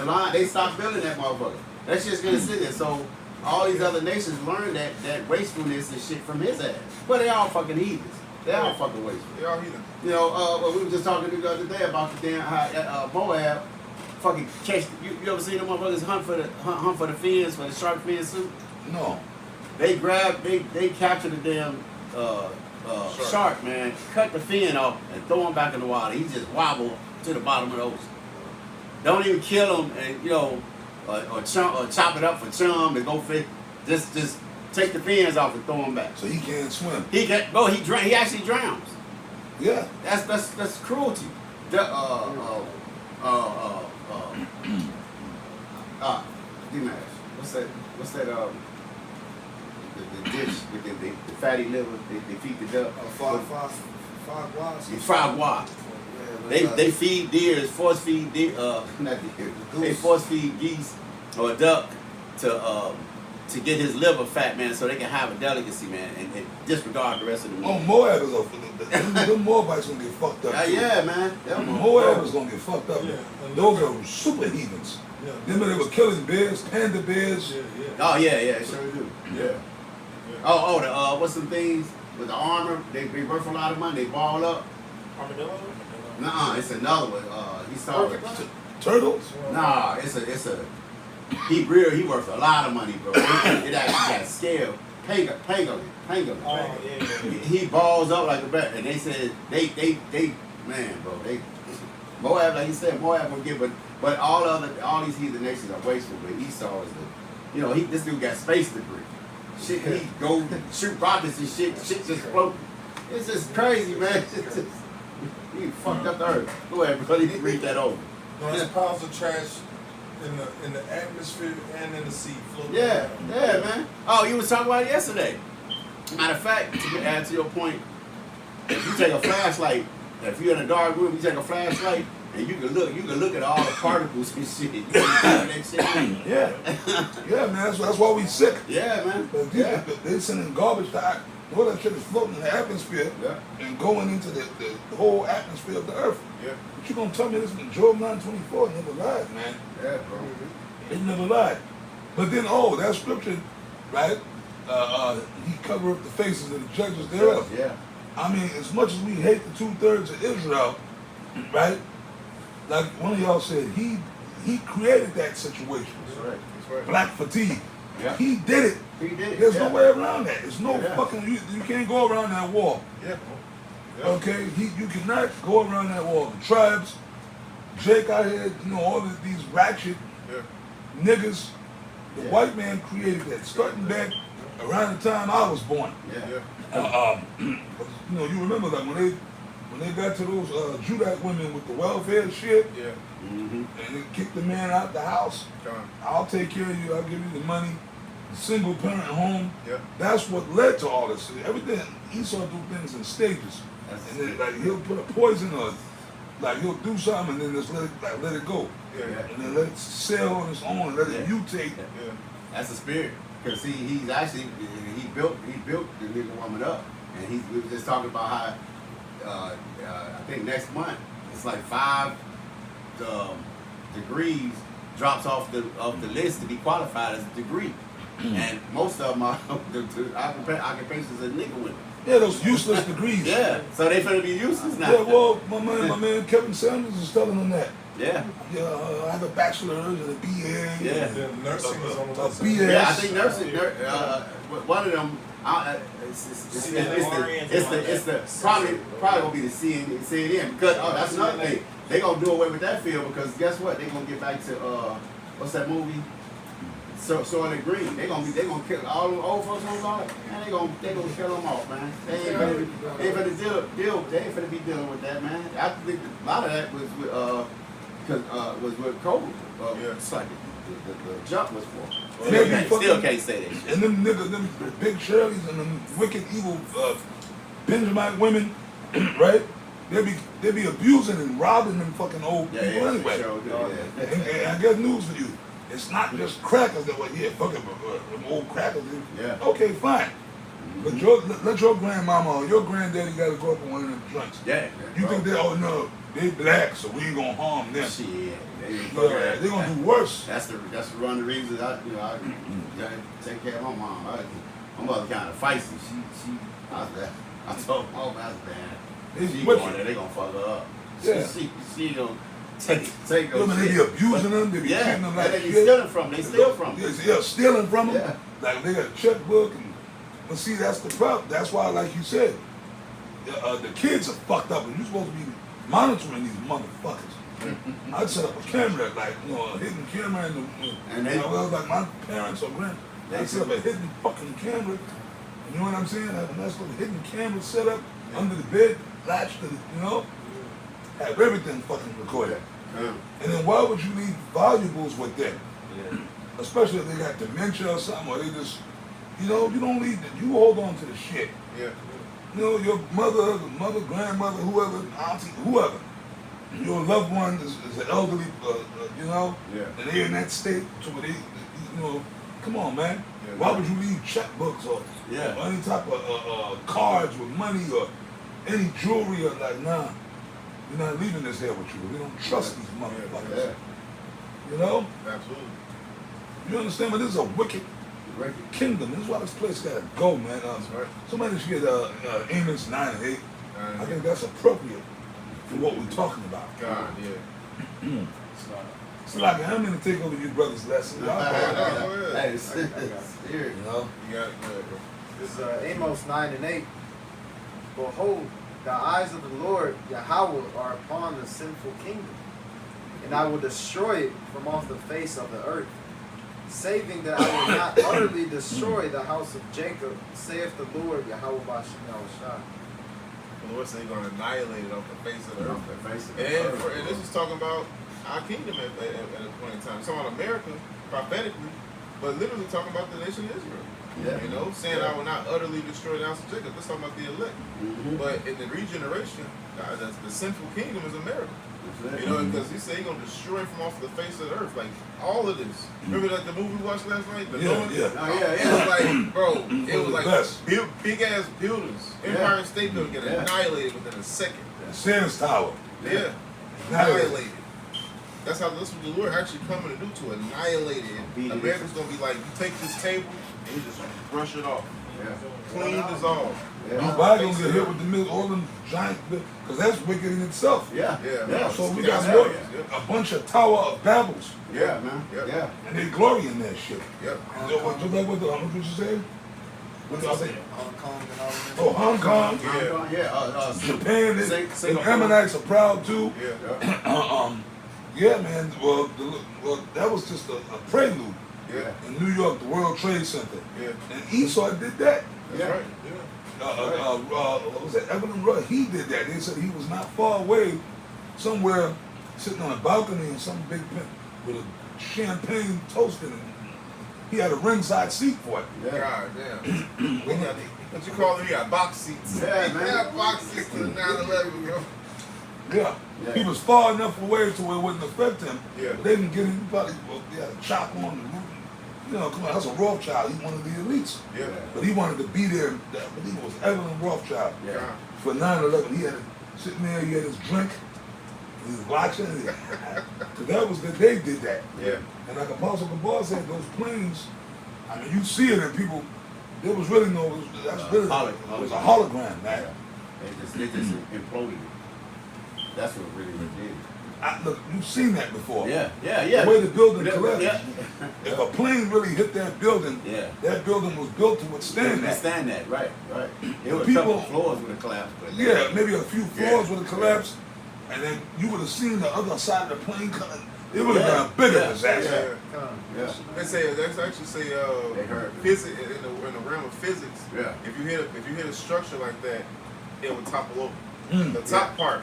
line. They stopped building that motherfucker. That shit's gonna sit there. So all these other nations learned that wastefulness and shit from his ass. But they all fucking heathens. They all fucking wasteful. They all heathen. You know, we were just talking the other day about the damn how Moab fucking catch. You ever seen them motherfuckers hunt for the fins, for the shark fin suit? No. They capture the damn shark, man, cut the fin off and throw him back in the water. He just wobble to the bottom of the ocean. Don't even kill him and or chop it up for chum and go fish. Just take the fins off and throw him back. So he can't swim. He actually drowns. Yeah. That's cruelty. Dimash, what's that the dish with the fatty liver, they feed the duck. Fried guac. They feed deers, force feed they force feed geese or a duck to get his liver fat, man, so they can have a delicacy, man, and disregard the rest of the meat. Oh, Moab is them Moabites gonna get fucked up. Yeah, man. Moab is gonna get fucked up. Yeah. Those are super heathens. Yeah. Remember they were killing bears, panda bears. Oh yeah, sure do. Yeah. Oh, what's some things with the armor? They worth a lot of money. They ball up. Armadillo? Nuh-uh, it's another one. He started turtles. Nah, it's a. He worth a lot of money, bro. It actually got scale. Pangolin. Oh, yeah. He balls up like a bat, and they said they man, bro. Moab, like you said, Moab will give, but all these heathen nations are wasteful. But Esau is this dude got space debris. Shit, he go shoot rockets and shit just floating. It's just crazy, man. He fucked up the earth. Go ahead, brother. You read that over. No, it's piles of trash in the atmosphere and in the sea floating Yeah, around. yeah, man. Oh, you was talking about it yesterday. Matter of fact, to add to your point, if you take a flashlight, if you're in a dark room, you take a flashlight, and you can look at all the particles and shit. You can that shit. Yeah, yeah, man. That's why we sick. Yeah, man. They're sending garbage to all that shit is floating in the atmosphere and going into the whole atmosphere of the earth. Yeah. But you gonna tell me this in Job 9:24 never lied, man. Yeah, bro. They never lied. But then, that scripture, right? He covered up the faces of the judges thereof. Yeah. I mean, as much as we hate the 2/3 of Israel, right? Like one of y'all said, he created that situation. That's right. Black fatigue. Yeah. He did it. He did it. There's no way around that. There's no fucking you can't go around that wall. Yeah. Okay? You cannot go around that wall. The tribes, Jake out here, all of these ratchet niggas, the white man created that. Starting back around the time I was born. You remember that when they got to those Judite women with the welfare shit, and they kicked the man out the house. I'll take care of you. I'll give you the money. The single parent home. That's what led to all this. Everything Esau do things in stages, and then like he'll put a poison on, like he'll do something and then just let it go, and then let it sail on its own and let it mutate. That's the spirit. Because he's actually he built the nigga woman up, and we were just talking about how I think next month it's like 5 degrees drops off the list to be qualified as a degree, and most of them are the occupations of nigga women. Yeah, those useless degrees. Yeah, so they finna be useless now. Yeah, well, my man Kevin Sanders is telling them that. Yeah. Yeah, I have a bachelor's and a BA. Yeah. Then nursing is on the A list. BS. Yeah, I think nursing. One of them. It's the probably gonna be the CNN because that's another thing. They gonna do away with that field because guess what? They gonna get back to what's that movie? Soylent Green. They gonna kill all them old folks on God. Man, they gonna kill them off, man. They ain't finna be dealing with that, man. I think a lot of that was with was with COVID. It's like the jump was for. Still can't say that shit. And them niggas, them big Shirleys and them wicked evil Benjamite women, right? They be abusing and robbing them fucking old people anyway. Sure do, And I got news for you. It's not just crackers that were here, fucking them old crackers. Yeah. Okay, fine. But let your grandmama or your granddaddy gotta go up on one of them joints. Yeah. You think no, they black, so we ain't gonna harm them. Shit. They gonna do worse. That's one of the reasons I take care of my mom. My mother kind of feisty. I told my mom that's bad. She going there, they gonna fuck her up. Yeah. She gonna take her. They be abusing them. They be treating them like they be shit. stealing from them. They steal from them. Yeah, stealing from them. Yeah. Like they got a checkbook and. But see, that's the problem. That's why, like you said, the kids are fucked up, and you're supposed to be monitoring these motherfuckers. I'd set up a camera, like, a hidden camera in the, and they, well, like my parents or grand, they set up a hidden fucking camera. You know what I'm saying? Have a nice little hidden camera set up under the bed, latched to the, have everything fucking recorded. Yeah. And then why would you leave valuables with them? Yeah. Especially if they got dementia or something, or they just, you don't leave that. You hold on to the shit. Yeah. Your mother, grandmother, whoever, auntie, whoever. Your loved one is an elderly, Yeah. and they're in that state to where they, come on, man. Yeah, Why would you leave checkbooks or any type of cards with money or any jewelry or like, nah, we're not leaving this here with you. We don't trust these motherfuckers. Yeah. Absolutely. You understand? But this is a wicked kingdom. This is why this place gotta go, man. Somebody should get Amos 9 and 8. I think that's appropriate for what we're talking about. God, yeah. It's like I'm gonna take over your brother's lesson. Hey, You got it good, bro. This is Amos 9 and 8. Behold, the eyes of the Lord Yahweh are upon the sinful kingdom, and I will destroy it from off the face of the earth, saving that I will not utterly destroy the house of Jacob, saith the Lord Yahweh Bashim Yahushua. The Lord said He's going to annihilate it off the face of the earth. And And this is talking about our kingdom at a point in time. It's talking about America prophetically, but literally talking about the nation of Israel. Yeah. Saying I will not utterly destroy the house of Jacob. That's talking about the elect. Mm-hmm. But in the regeneration, the sinful kingdom is America. Because He said He's going to destroy from off the face of the earth. Like, all of this. Remember that the movie we watched last night? The Noah? It was like, bro, it was like big-ass buildings. Empire State Building get annihilated within a second. Sands Tower. Yeah. Annihilated. That's what the Lord actually coming to do, to annihilate it. America's going to be like, you take this table and you just brush it off. Clean, dissolve. Nobody gonna get hit with the middle, all them giant, because that's wicked in itself. Yeah. So we got a bunch of Tower of Babels. Yeah, man. Yeah. And they glory in that shit. Yep. What you say? What's up? Hong Kong and all that. Oh, Hong Kong. Japan. The Ammonites are proud too. Yeah, man. Well, that was just a prelude. In New York, the World Trade Center. And Esau did that. That's right. What was that? Evelyn Rudd, he did that. They said he was not far away, somewhere sitting on a balcony in some big pen with a champagne toasting. He had a ringside seat for it. God damn. What you call it? He got box seats. Yeah, man. He got box seats to the 9/11, bro. Yeah. He was far enough away to where it wouldn't affect him. But they didn't get him. He probably had a chop on the roof. Come on, that's a Rothschild. He's one of the elites. But he wanted to be there. I believe it was Evelyn Rothschild. For 9/11, he had sitting there, he had his drink, he was watching. So that was they did that. And like Apostle Gabar said, those planes, I mean, you see it in people, There was really no. That's really. It was a hologram, man. Yeah. They just imploded it. That's what really did. Look, you've seen that before. Yeah. The way the building collapsed. Yeah. If a plane really hit that building, that building was built to withstand that. Withstand that, right. There were a people, couple of floors would have collapsed. But maybe a few floors would have collapsed, and then you would have seen the other side of the plane coming. It would have been a bigger disaster. Yeah. They say they actually say physics in the realm of physics. Yeah. If you hit a structure like that, it would topple over. The top part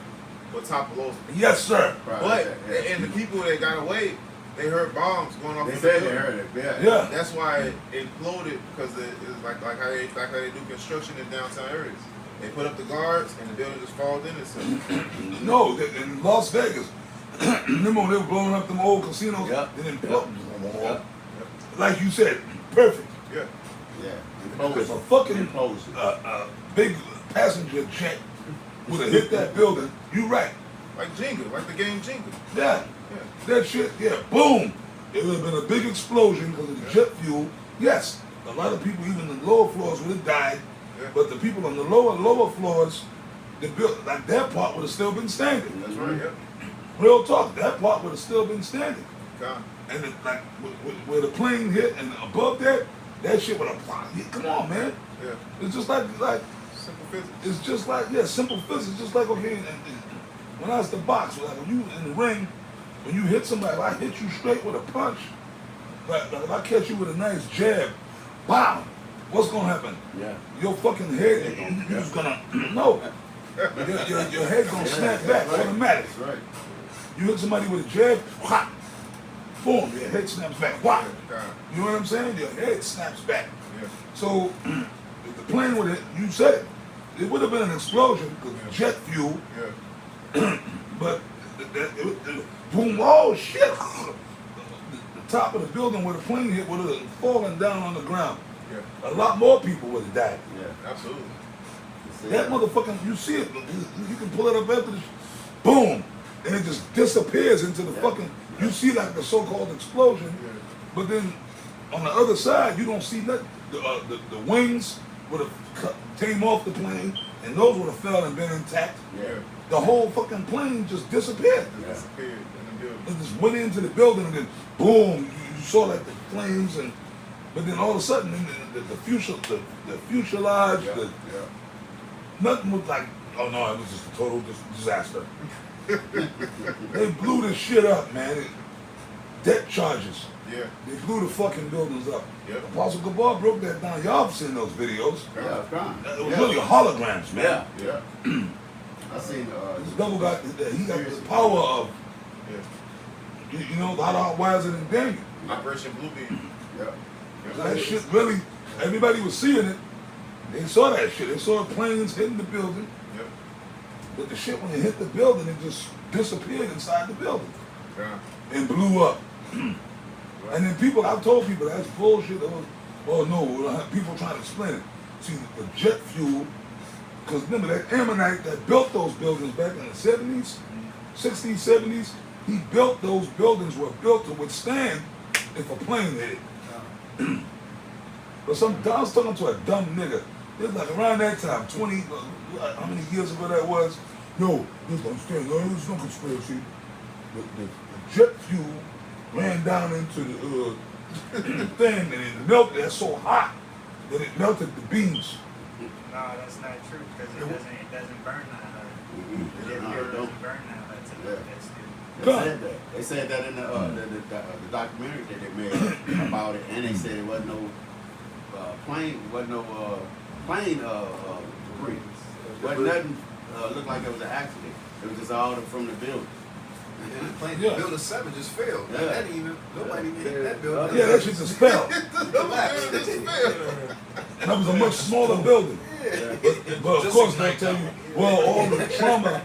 would topple over. Yes, sir. Right. But and the people that got away, they heard bombs going off. They said they heard it. Yeah. That's why it imploded, because it's like how they do construction in downtown areas. They put up the guards and the building just falls in itself. No, in Las Vegas. Remember when they were blowing up them old casinos? Yeah. They didn't blow them. Like you said, perfect. Yeah. If a fucking big passenger jet would have hit that building, you right. Like Jenga, like the game Jenga. Yeah. That shit, boom. It would have been a big explosion because of the jet fuel. Yes, a lot of people, even in the lower floors, would have died. Yeah. But the people on the lower floors, like that part would have still been standing. That's right, yeah. Real talk, that part would have still been standing. God. And like where the plane hit and above that shit would have. Come on, man. Yeah. It's just like simple physics. It's just like simple physics. Just like okay, and when I was the box, like when you in the ring, when you hit somebody, if I hit you straight with a punch, like if I catch you with a nice jab, bam, what's gonna happen? Yeah. Your fucking head, you're just gonna no. Your head's gonna snap back automatic. That's right. You hit somebody with a jab, whop, boom, your head snaps back. Whop. You know what I'm saying? Your head snaps back. Yeah. So if the plane would have, you said it would have been an explosion because jet fuel. Yeah. But boom, oh shit. The top of the building where the plane hit would have fallen down on the ground. Yeah. A lot more people would have died. Yeah, absolutely. That motherfucking, you see it, you can pull it up after this, boom, and it just disappears into the fucking, you see like the so-called explosion, but then on the other side, you don't see nothing. The wings would have came off the plane, and those would have fell and been intact. Yeah. The whole fucking plane just disappeared. It disappeared in the building. It just went into the building, and then boom, you saw like the flames, but then all of a sudden, the fuselage, nothing was like, oh no, it was just a total disaster. They blew this shit up, man. Debt charges. Yeah. They blew the fucking buildings up. Yep. Apostle Gabar broke that down. Y'all have seen those videos. Yeah, it was really holograms, man. Yeah. I seen this devil got the power of, you know, how to outwise it in Daniel. Operation Bluebeam. Yeah. That shit really, everybody was seeing it. They saw that shit. They saw planes hitting the building. Yep. But the shit, when it hit the building, it just disappeared inside the building. Yeah. And blew up. And then I've told people that's bullshit. Oh no, people trying to explain it. See, the jet fuel, because remember that Ammonite that built those buildings back in the 70s, 60s, 70s, he built those buildings were built to withstand if a plane hit it. But I was talking to a dumb nigga. It was like around that time, 20, how many years ago that was? Yo, just understand, there's no conspiracy. The jet fuel ran down into the thing and it melted. That's so hot that it melted the beams. No, that's not true because it doesn't burn that. It doesn't burn that. They said that in the documentary that they made about it, and they said it wasn't no plane debris. Wasn't nothing looked like it was an accident. It was just all from the building. The plane, Building 7 just failed. Yeah. That didn't even, nobody even hit that building. Yeah, that shit just fell. Nobody just fell. And that was a much smaller building. Yeah. But of course they'll tell you, well, all the trauma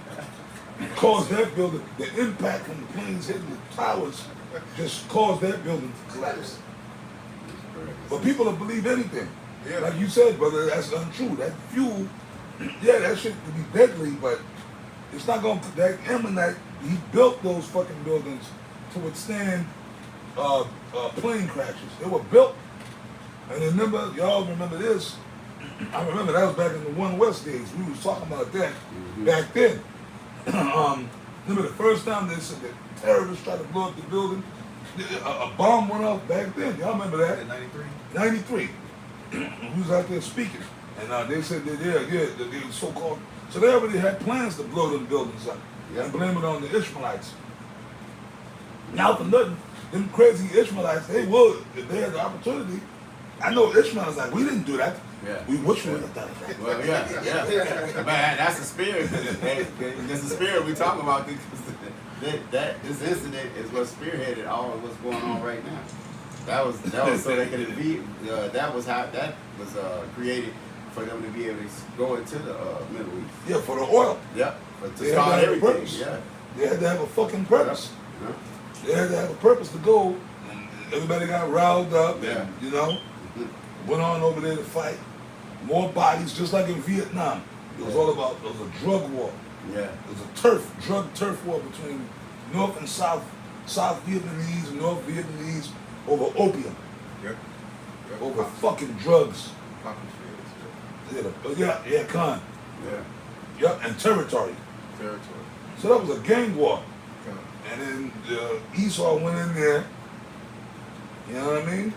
caused that building, the impact from the planes hitting the towers just caused that building to collapse. But people don't believe anything. Yeah. Like you said, brother, that's untrue. That fuel, that shit could be deadly, but it's not going to, that Ammonite, he built those fucking buildings to withstand plane crashes. They were built And remember, y'all remember this? I remember that was back in the One West days. We was talking about that back then. Remember the first time they said that terrorists tried to blow up the building? A bomb went off back then. Y'all remember that? In 93? 93. We was out there speaking. And they said that, they were so-called. So they already had plans to blow them buildings up. And blame it on the Ishmaelites. Now for nothing, them crazy Ishmaelites, they would, if they had the opportunity. I know Ishmael's like, we didn't do that. Yeah. We wish we would have done it. Well, yeah. But that's the spirit. That's the spirit we talk about. This incident is what spearheaded all of what's going on right now. That was so they could be. That was how that was created for them to be able to go into the Middle East. Yeah, for the oil. Yep. But to They start had to have a everything. purpose. Yeah. They had to have a fucking purpose. Yeah. They had to have a purpose to go. And everybody got riled up. Yeah. And, you know, went on over there to fight. More bodies, just like in Vietnam. It was all about, it was a drug war. Yeah. It was a drug turf war between North and South Vietnamese and North Vietnamese over opium. Yep. Over fucking drugs. Poppy fields, Yeah, con. Yeah. Yep, and territory. territory. So that was a gang war. Okay. And then Esau went in there. You know what I mean?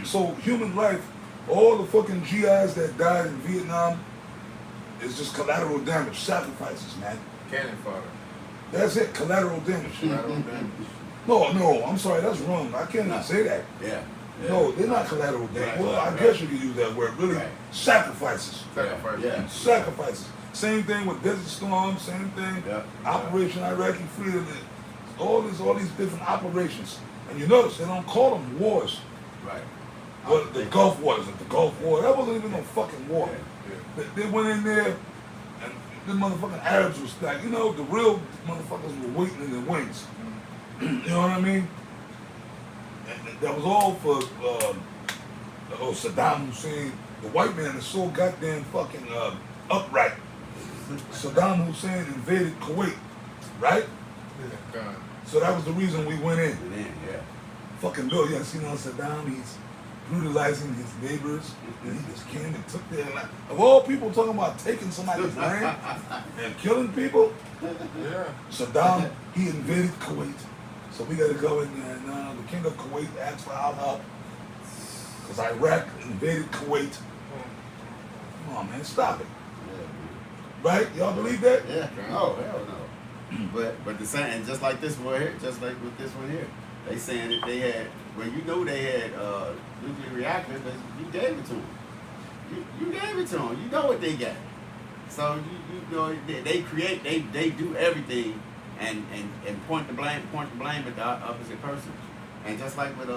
So human life, all the fucking GIs that died in Vietnam is just collateral damage, sacrifices, man. Cannon fodder. That's it, collateral damage. Collateral damage. No, I'm sorry, that's wrong. I cannot say that. Yeah. No, they're not collateral damage. Right, Well, I right. guess you could use that word. Really, Right. sacrifices. Sacrifice. Yeah. Sacrifices. Same thing with Desert Storm. Same thing. Yeah. Operation Iraqi Freedom. All these different operations. And you notice they don't call them wars. Right. Well, the Gulf War isn't the Gulf War. That wasn't even no fucking war. Yeah. They went in there, and the motherfucking Arabs was like, you know, the real motherfuckers were waiting in their wings. You know what I mean? And that was all for Saddam Hussein. The white man is so goddamn fucking upright. Saddam Hussein invaded Kuwait, right? God. So that was the reason we went in. And then, yeah. Fucking Bill, you seen on Saddam, he's brutalizing his neighbors, and he just came and took their land. Of all people talking about taking somebody's land and killing people, Yeah. Saddam, he invaded Kuwait. So we gotta go in there now. The king of Kuwait asked for our help. Because Iraq invaded Kuwait. Come on, man, stop it. Right? Y'all believe that? Yeah. Oh, hell no. But the same, and just like this one here, just like with this one here, they saying that they had, well, you know they had nuclear reactors, but you gave it to them. You gave it to them. You know what they got. So you know they create, they do everything, and point the blame at the opposite person. And just like with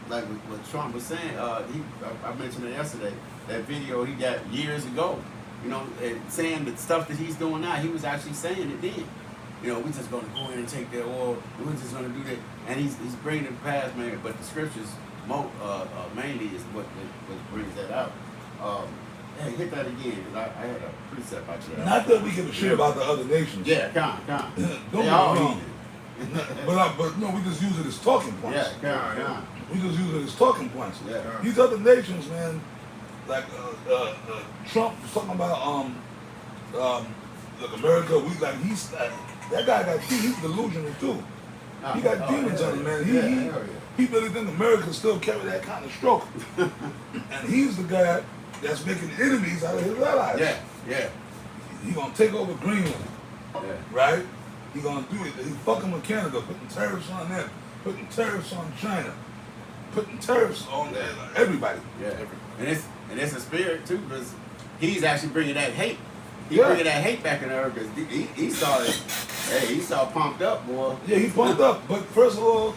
like what Trump was saying, I mentioned it yesterday. That video he got years ago, you know, saying the stuff that he's doing now. He was actually saying it then. You know, we're just going to go in and take their oil. We're just going to do that, and he's bringing it past, man. But the scriptures, mainly, is what brings that out. Hey, hit that again, because I had a precept out there. Not that we give a shit about the other nations. Yeah, come on. Don't get me wrong. But no, we just use it as talking points. Yeah, come on. We just use it as talking points. Yeah. These other nations, man, like Trump was talking about like America. That guy got he's delusional too. He got demons on him, man. He really think America still carry that kind of stroke. And he's the guy that's making enemies out of his allies. Yeah. He gonna take over Greenland, Yeah. right? He gonna do it. He fucking with Canada, putting tariffs on them, putting tariffs on China, putting tariffs on everybody. Yeah. And it's a spirit too, because he's actually bringing that hate. He's Yeah. bringing that hate back in there because he saw it. Hey, he saw pumped up, boy. Yeah, he pumped up. But first of all,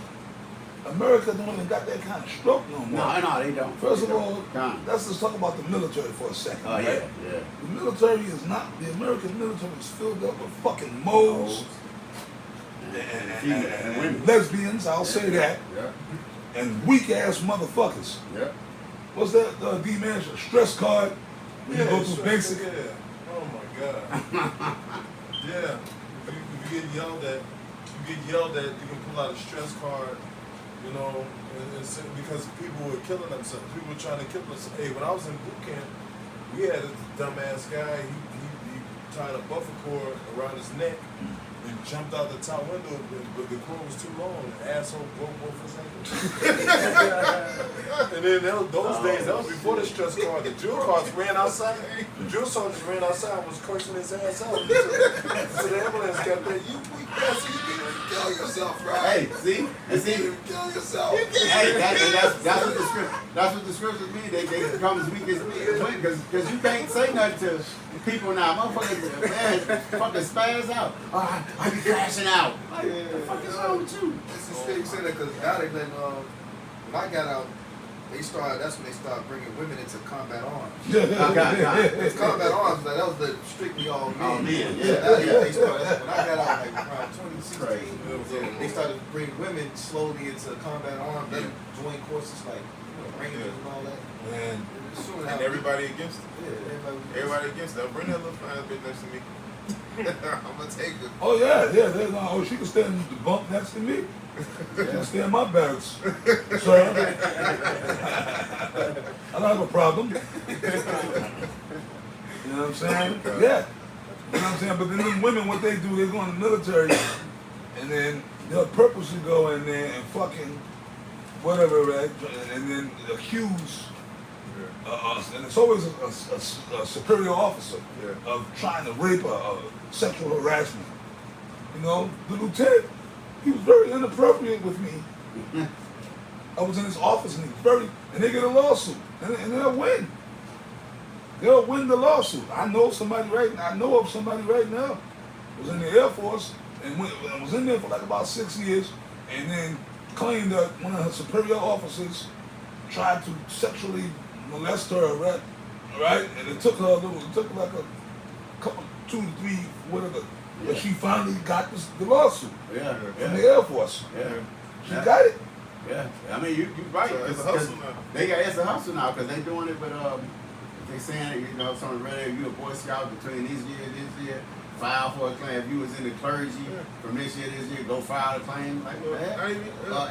America don't even got that kind of stroke no more. No, they don't. First They of all, don't. let's just talk about the military for a second. Oh, right? yeah. The military is not, the American military is filled up with fucking moles and women. lesbians, I'll say that, Yeah. and weak ass motherfuckers. Yeah. What's that, D-man, stress card? When you go through basic. Yeah. Oh my God. Yeah. If you get yelled at, you can pull out a stress card. You know, it's because people were killing themselves. People were trying to kill themselves. Hey, when I was in boot camp, we had a dumbass guy. He tied a buffer cord around his neck and jumped out the top window, but the cord was too long. The asshole broke both his ankles. And then those days, that was before the stress card. The drill cards ran outside. The drill sergeants ran outside and was cursing his ass out. So the ambulance got there. You weak bastard, you can't even kill yourself, right? Hey, see? You can't even kill yourself. Hey, that's what the scriptures mean. They become as weak as me. Because you can't say nothing to people now. Motherfuckers, man, fucking spaz out. Oh, I be crashing out. Like, what the fuck is wrong with you? This is big said that because now they letting, when I got out, that's when they started bringing women into combat arms. It's combat arms, like, that was strictly all men. All men, They started, when I got out, like around 2016, they started bringing women slowly into combat arms. They join courses like Rangers and all that. Man. And everybody against it. Yeah, Everybody against it. Bring that little fine bitch next to me. I'm gonna take her. Oh yeah. Oh, she can stand in the bunk next to me. She can stay in my barracks, sir. I don't have a problem. You know what I'm saying? Yeah. You know what I'm saying? But then them women, what they do, they go in the military, and then they'll purposely go in there and fucking whatever, right? And then accuse. And it's always a superior officer of trying to rape or sexual harassment. You know, the lieutenant, he was very inappropriate with me. I was in his office and they get a lawsuit and they'll win. They'll win the lawsuit. I know of somebody right now was in the Air Force and was in there for like about 6 years and then claimed that one of her superior officers tried to sexually molest her, right? And it took her like a couple, 2 to 3, whatever. Yeah. But she finally got the lawsuut from the Air Force. Yeah. She got it. Yeah. I mean, you're right. So it's a hustle now. It's a hustle now because they're doing it, but they saying, you know, someone read you a Boy Scout between this year, file for a claim. If you was in the clergy from this year, go file a claim like that.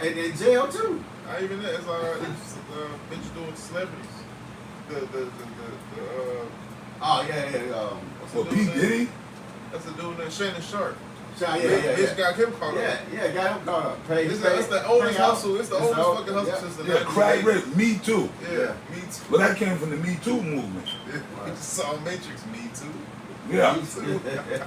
And in jail too. Not even that. It's bitch doing celebrities. Well, P. Diddy? That's the dude that Shannon Sharp. Bitch got him caught up. Yeah, got him caught up. It's the oldest hustle. It's the oldest fucking hustle since the 1980s. Crack Rape, Me Too. Yeah, Me Too. But that came from the Me Too movement. You saw Matrix, Me Too. Yeah.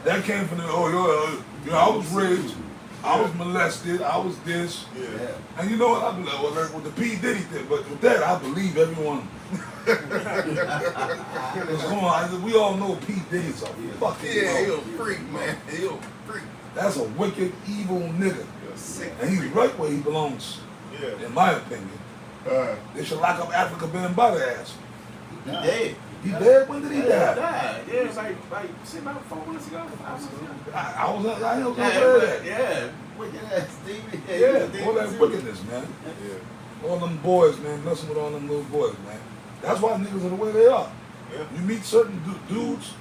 That came from the, I was raped, I was molested, I was this. Yeah. And you know what? I be like, well, with the P. Diddy thing, but with that, I believe everyone. We all know P. Diddy's a fucking he a freak, man. He a freak. That's a wicked, evil nigga. Sick and he's right where he belongs, in my opinion. They should lock up Africa Bambaataa ass. He dead. He dead? When did he die? Yeah, it was like about 4 months ago. I was that. Yeah, wicked ass demon. Yeah, all that wickedness, man. Yeah. All them boys, man, messing with all them little boys, man. That's why niggas are the way they are. Yeah. You meet certain dudes,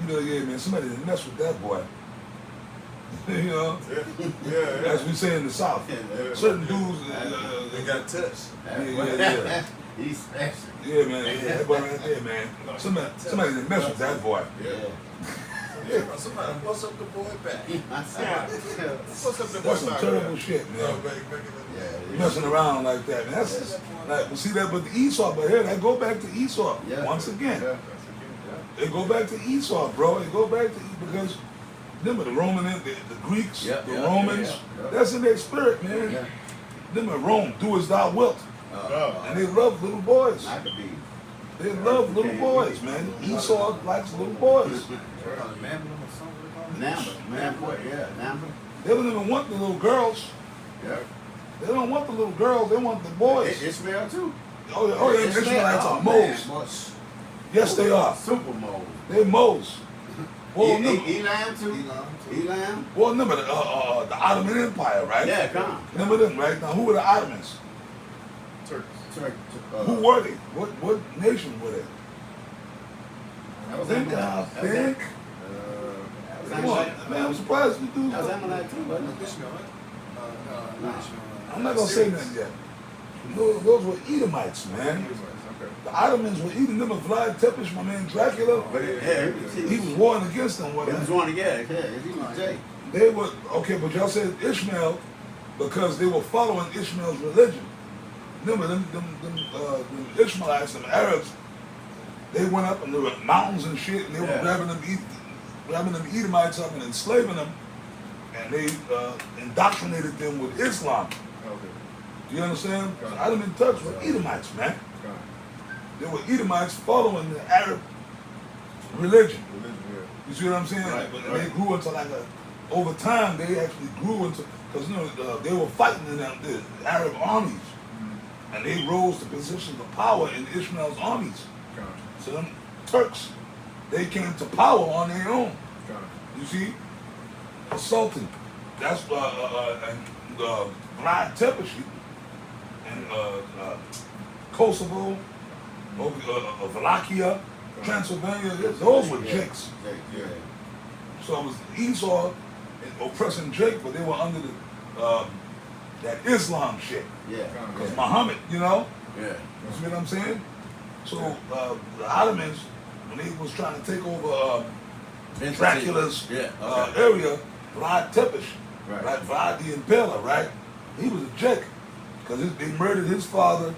you know, yeah, man, somebody didn't mess with that boy. You know? Yeah. As we say in the South. Certain dudes, they got touched. Yeah. He's special. Yeah, man. Yeah, that boy right there, man. Somebody didn't mess with that boy. Yeah. Somebody bust up the boy back. Bust up the boy That's some back. terrible shit, man. Messing around like that, man. That's just, like, see that, but the Esau, but here, that go back to Esau once again. They go back to Esau, bro. They go back to because them are the Romans, the Greeks, the Romans. That's in their spirit, man. Them are Rome. Do as thou wilt. And they love little boys. They love little boys, man. Esau likes little boys. Namba. They don't even want the little girls. They don't want the little girls. They want the boys. Ishmael too. Oh, yeah. Ishmaelites are moles. Yes, they are. Super moles. They're moles. Well, Elam too. Elam. Well, remember the Ottoman Empire, right? Yeah, come on. Remember them, right? Now, who were the Ottomans? Turks. Who were they? What nation were they? I think. Come on, man, I'm surprised you do. That was Amalek too, wasn't it? I'm not gonna say nothing yet. Those were Edomites, man. The Ottomans were eating them. Vlad Tepes, my man Dracula. He was warring against them. He was warring against he was Jay. They were okay, but y'all said Ishmael because they were following Ishmael's religion. Remember them Ishmaelites, them Arabs. They went up in the mountains and shit, and they were grabbing them Edomites up and enslaving them, and they indoctrinated them with Islam. Okay. Do you understand? I done been touched with Edomites, man. They were Edomites following the Arab religion. You see what I'm saying? Right, But they grew into over time they actually grew into, because they were fighting in the Arab armies, and they rose to positions of power in Ishmael's armies. So them Turks, they came to power on their own. You see, a sultan. That's Vlad Tepes and Kosovo, Wallachia, Transylvania. Those were jakes. So it was Esau oppressing Jake, but they were under that Islam shit. Because Muhammad, you know. You see what I'm saying? So the Ottomans, when they was trying to take over Dracula's area, Vlad Tepes, right? Vlad the Impaler, right? He was a Jake, because they murdered his father,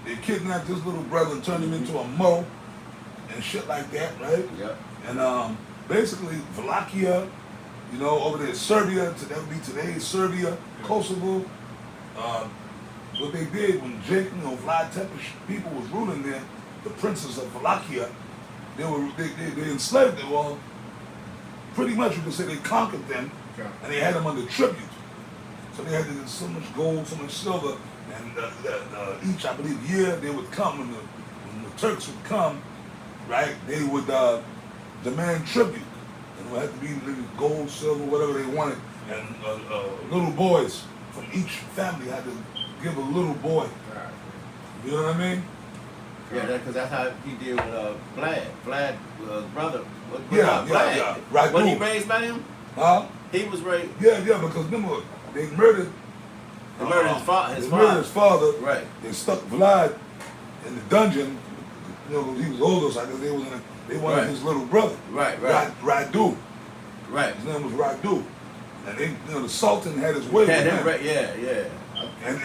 they kidnapped his little brother and turned him into a Mo, and shit like that, right? And basically, Wallachia, you know, over there, Serbia, that would be today, Serbia, Kosovo. What they did when Jake, Vlad Tepes people was ruling there, the princes of Wallachia, they enslaved them. Well, pretty much you could say they conquered them, and they had them under tribute. So they had so much gold, so much silver, and each, I believe, year they would come, when the Turks would come, right, they would demand tribute. And it would have to be gold, silver, whatever they wanted. And little boys from each family had to give a little boy. You know what I mean? Yeah, because that's how he did with Vlad. Vlad, brother. Vlad. Right. Was he raised by him? Huh? He was raised. Yeah, because remember, they murdered. They murdered his father. Murdered his father. Right. They stuck Vlad in the dungeon. You know, he was older, so I guess they wanted his little brother. Radu. Right. His name was Radu. And they, the Sultan had his way with him.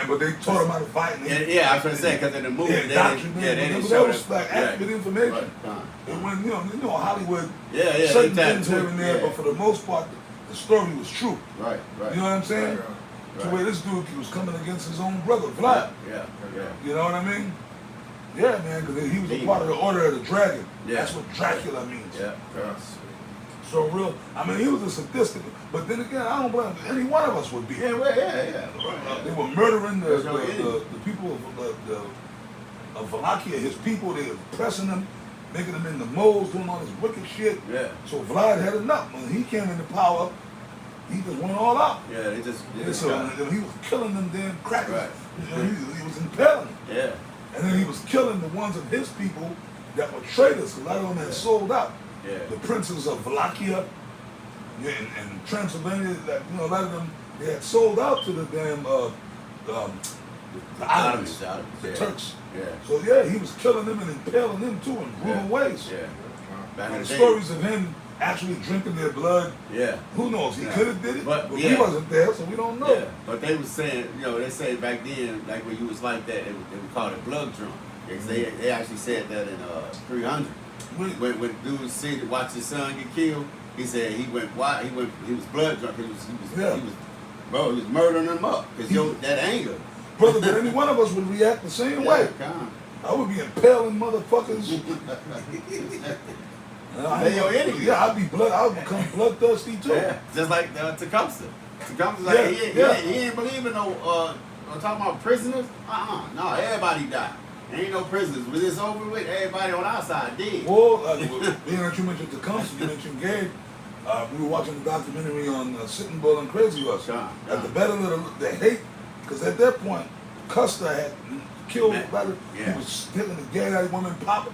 But they taught him how to fight. I was gonna say, because in the movie, they didn't show that was like accurate information. And when Hollywood, certain things here and there, but for the most part, the story was true. Right. You know what I'm saying? To where this dude was coming against his own brother, Vlad. You know what I mean? Yeah, man, because he was a part of the Order of the Dragon. That's what Dracula means. So real, I mean, he was a sadistic, but then again, I don't blame any one of us would be. They were murdering the people of Wallachia, his people. They were oppressing them, making them into moles, doing all this wicked shit. So Vlad had enough. When he came into power, he just went all out. He was killing them damn crackers. He was impaling them. And then he was killing the ones of his people that were traitors. A lot of them had sold out. The princes of Wallachia and Transylvania, a lot of them, they had sold out to the damn the Ottomans, the Turks. So he was killing them and impaling them too in brutal ways. And stories of him actually drinking their blood. Who knows? He could have did it, but he wasn't there, so we don't know. But they was saying, they say back then, like when you was like that, they would call it blood drunk. They actually said that in 300. When dude watched his son get killed, he said he went wild. He was blood drunk. He was murdering them up because that anger. Brother, but any one of us would react the same way. I would be impaling motherfuckers. I'd become bloodthirsty too. Just like Tecumseh. Tecumseh's like he ain't believing no talking about prisoners. No, everybody died. Ain't no prisoners. When it's over with, everybody on our side did. Well, being that you mentioned Tecumseh, you mentioned Gabe. We were watching the documentary on Sitting Bull and Crazy Horse. At the battle of the hate, because at that point, Custer had killed. He was killing the gay women popping.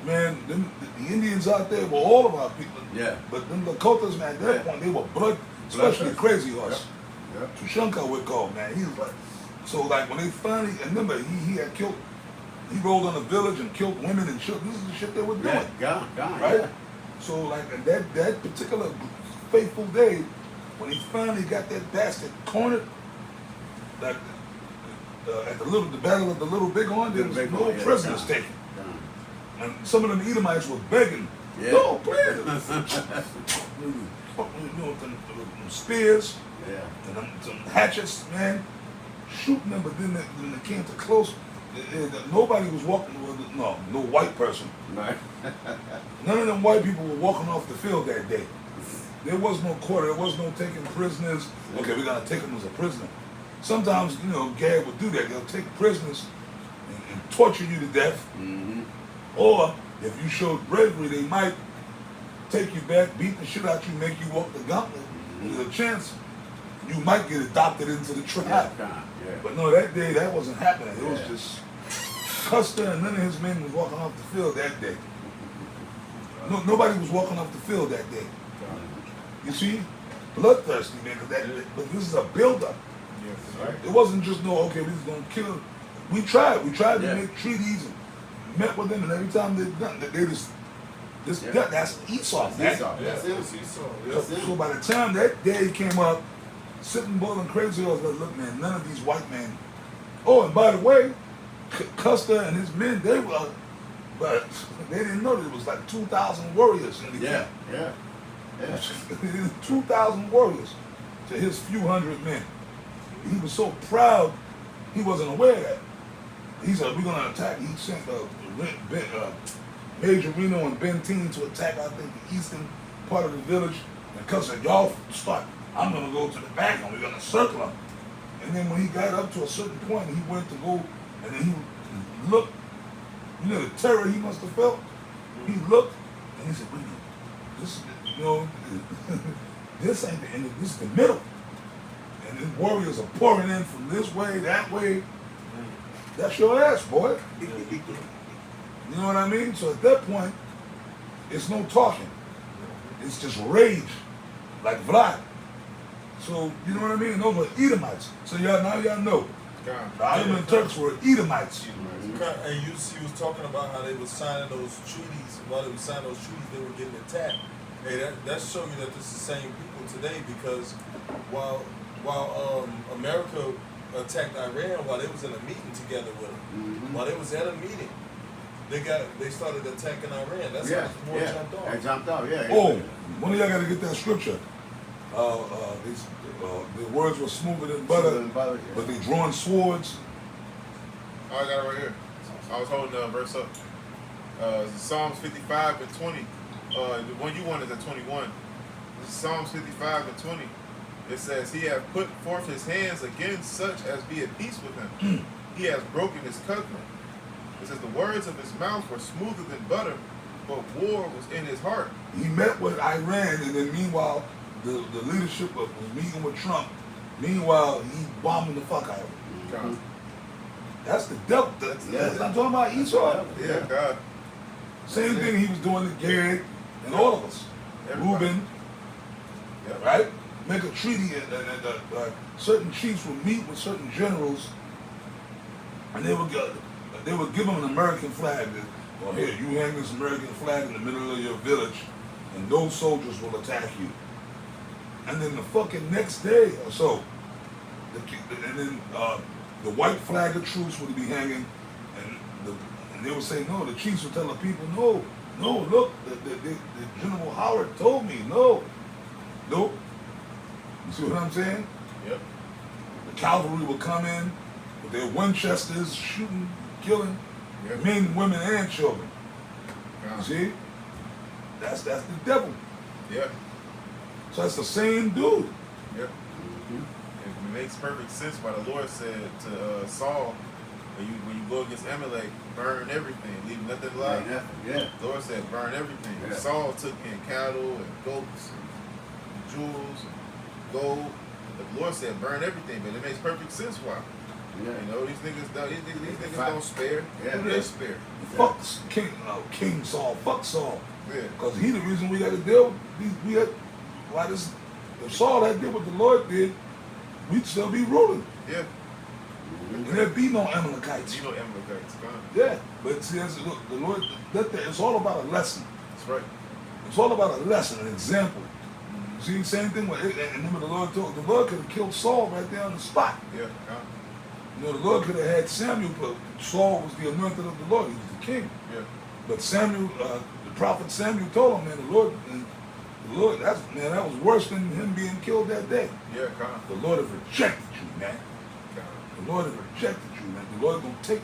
Man, the Indians out there were all of our people. But them Lakotas, man, at that point, they were blood, especially Crazy Horse. Tushonka would call, man. He was like, so like when they finally, and remember, he had killed, he rolled on a village and killed women and shit. This is the shit they were doing. Gone, right? Yeah. So like that particular fateful day, when he finally got that bastard cornered, like at the battle of the Little Bighorn, there was no prisoners taken. And some of them Edomites were begging, no, please. Them spears and them hatchets, man, shooting them, but then they came to close. Nobody was walking with no white person. Right. None of them white people were walking off the field that day. There was no quarter. There was no taking prisoners. Okay, we're gonna take them as a prisoner. Sometimes, Gad would do that. They'll take prisoners and torture you to death. Mm-hmm. Or if you showed bravery, they might take you back, beat the shit out you, make you walk the gauntlet. Mm-hmm. There's a chance you might get adopted into the tribe. But no, that day that wasn't happening. It was just Custer and none of his men was walking off the field that day. No, nobody was walking off the field that day. You see, bloodthirsty, man. But this is a build-up. It wasn't just okay, we just gonna kill. We tried to make treaties and met with them, and every time they've done that, they just that's Esau. That's Esau. So by the time that day came up, Sitting Bull and Crazy, I was like, look, man, none of these white men. Oh, and by the way, Custer and his men, they were, but they didn't know that it was like 2,000 warriors in the camp. 2,000 warriors to his few hundred men. He was so proud, he wasn't aware of that. He said, we're going to attack. He sent Major Reno and Benteen to attack, I think, the eastern part of the village. And Custer said, y'all start. I'm going to go to the back and we're going to circle him. And then when he got up to a certain point, he went to go, and then he looked, the terror he must have felt. He looked, and he said, wait a minute, this, this ain't the end, this is the middle. And the warriors are pouring in from this way, that way. That's your ass, boy. You know what I mean? So at that point, it's no talking. It's just rage, like Vlad. So, you know what I mean? Those were Edomites. So y'all know. The Ottoman Turks were Edomites. And you was talking about how they were signing those treaties. While they were signing those treaties, they were getting attacked. Hey, that shows you that this is the same people today, because while America attacked Iran while they was in a meeting together with them, while they was at a meeting, they started attacking Iran. That's how the war jumped off. They jumped off, Oh, one of y'all got to get that scripture. The words were smoother than butter, but they drawn swords. Oh, I got it right here. I was holding the verse up. Psalms 55 and 20. The one you want is at 21. This is Psalms 55 and 20. It says, he hath put forth his hands against such as be at peace with him. He has broken his covenant. It says, the words of his mouth were smoother than butter, but war was in his heart. He met with Iran, and then meanwhile, the leadership was meeting with Trump. Meanwhile, he bombing the fuck out of him. That's the devil. I'm talking about Esau. Yeah, God. Same thing he was doing to Gad and all of us. Reuben, right? Make a treaty, and certain chiefs would meet with certain generals, and they would give them an American flag. Well, here, you hang this American flag in the middle of your village, and those soldiers will attack you. And then the fucking next day or so, the white flag of truce would be hanging, and they would say, no, the chiefs would tell the people, no, look, the General Howard told me, no. You see what I'm saying? Yep. The cavalry would come in with their Winchesters, shooting, killing men, women, and children. You see? That's the devil. Yeah. So that's the same dude. Yep. It makes perfect sense why the Lord said to Saul, when you go against Amalek, burn everything, leave nothing alive. Yeah. The Lord said, burn everything. Yeah. Saul took in cattle and goats and jewels and gold. The Lord said, burn everything, but it makes perfect sense why. Yeah. These niggas don't spare. Yeah. Who do they spare? Fuck King Saul. Fuck Saul. Yeah. Because he the reason we got to deal with if Saul had did what the Lord did, we'd still be ruling. Yeah. And there'd be no Amalekites. You know Amalekites, gone. Yeah, but see, look, the Lord, it's all about a lesson. That's right. It's all about a lesson, an example. See, same thing with, and remember the Lord could have killed Saul right there on the spot. Yeah. You know, the Lord could have had Samuel, but Saul was the anointed of the Lord. He was the king. Yeah. But Samuel, the prophet Samuel told him, man, the Lord, that was worse than him being killed that day. Yeah, God. The Lord has rejected you, man. The Lord has rejected you, man. The Lord is going to take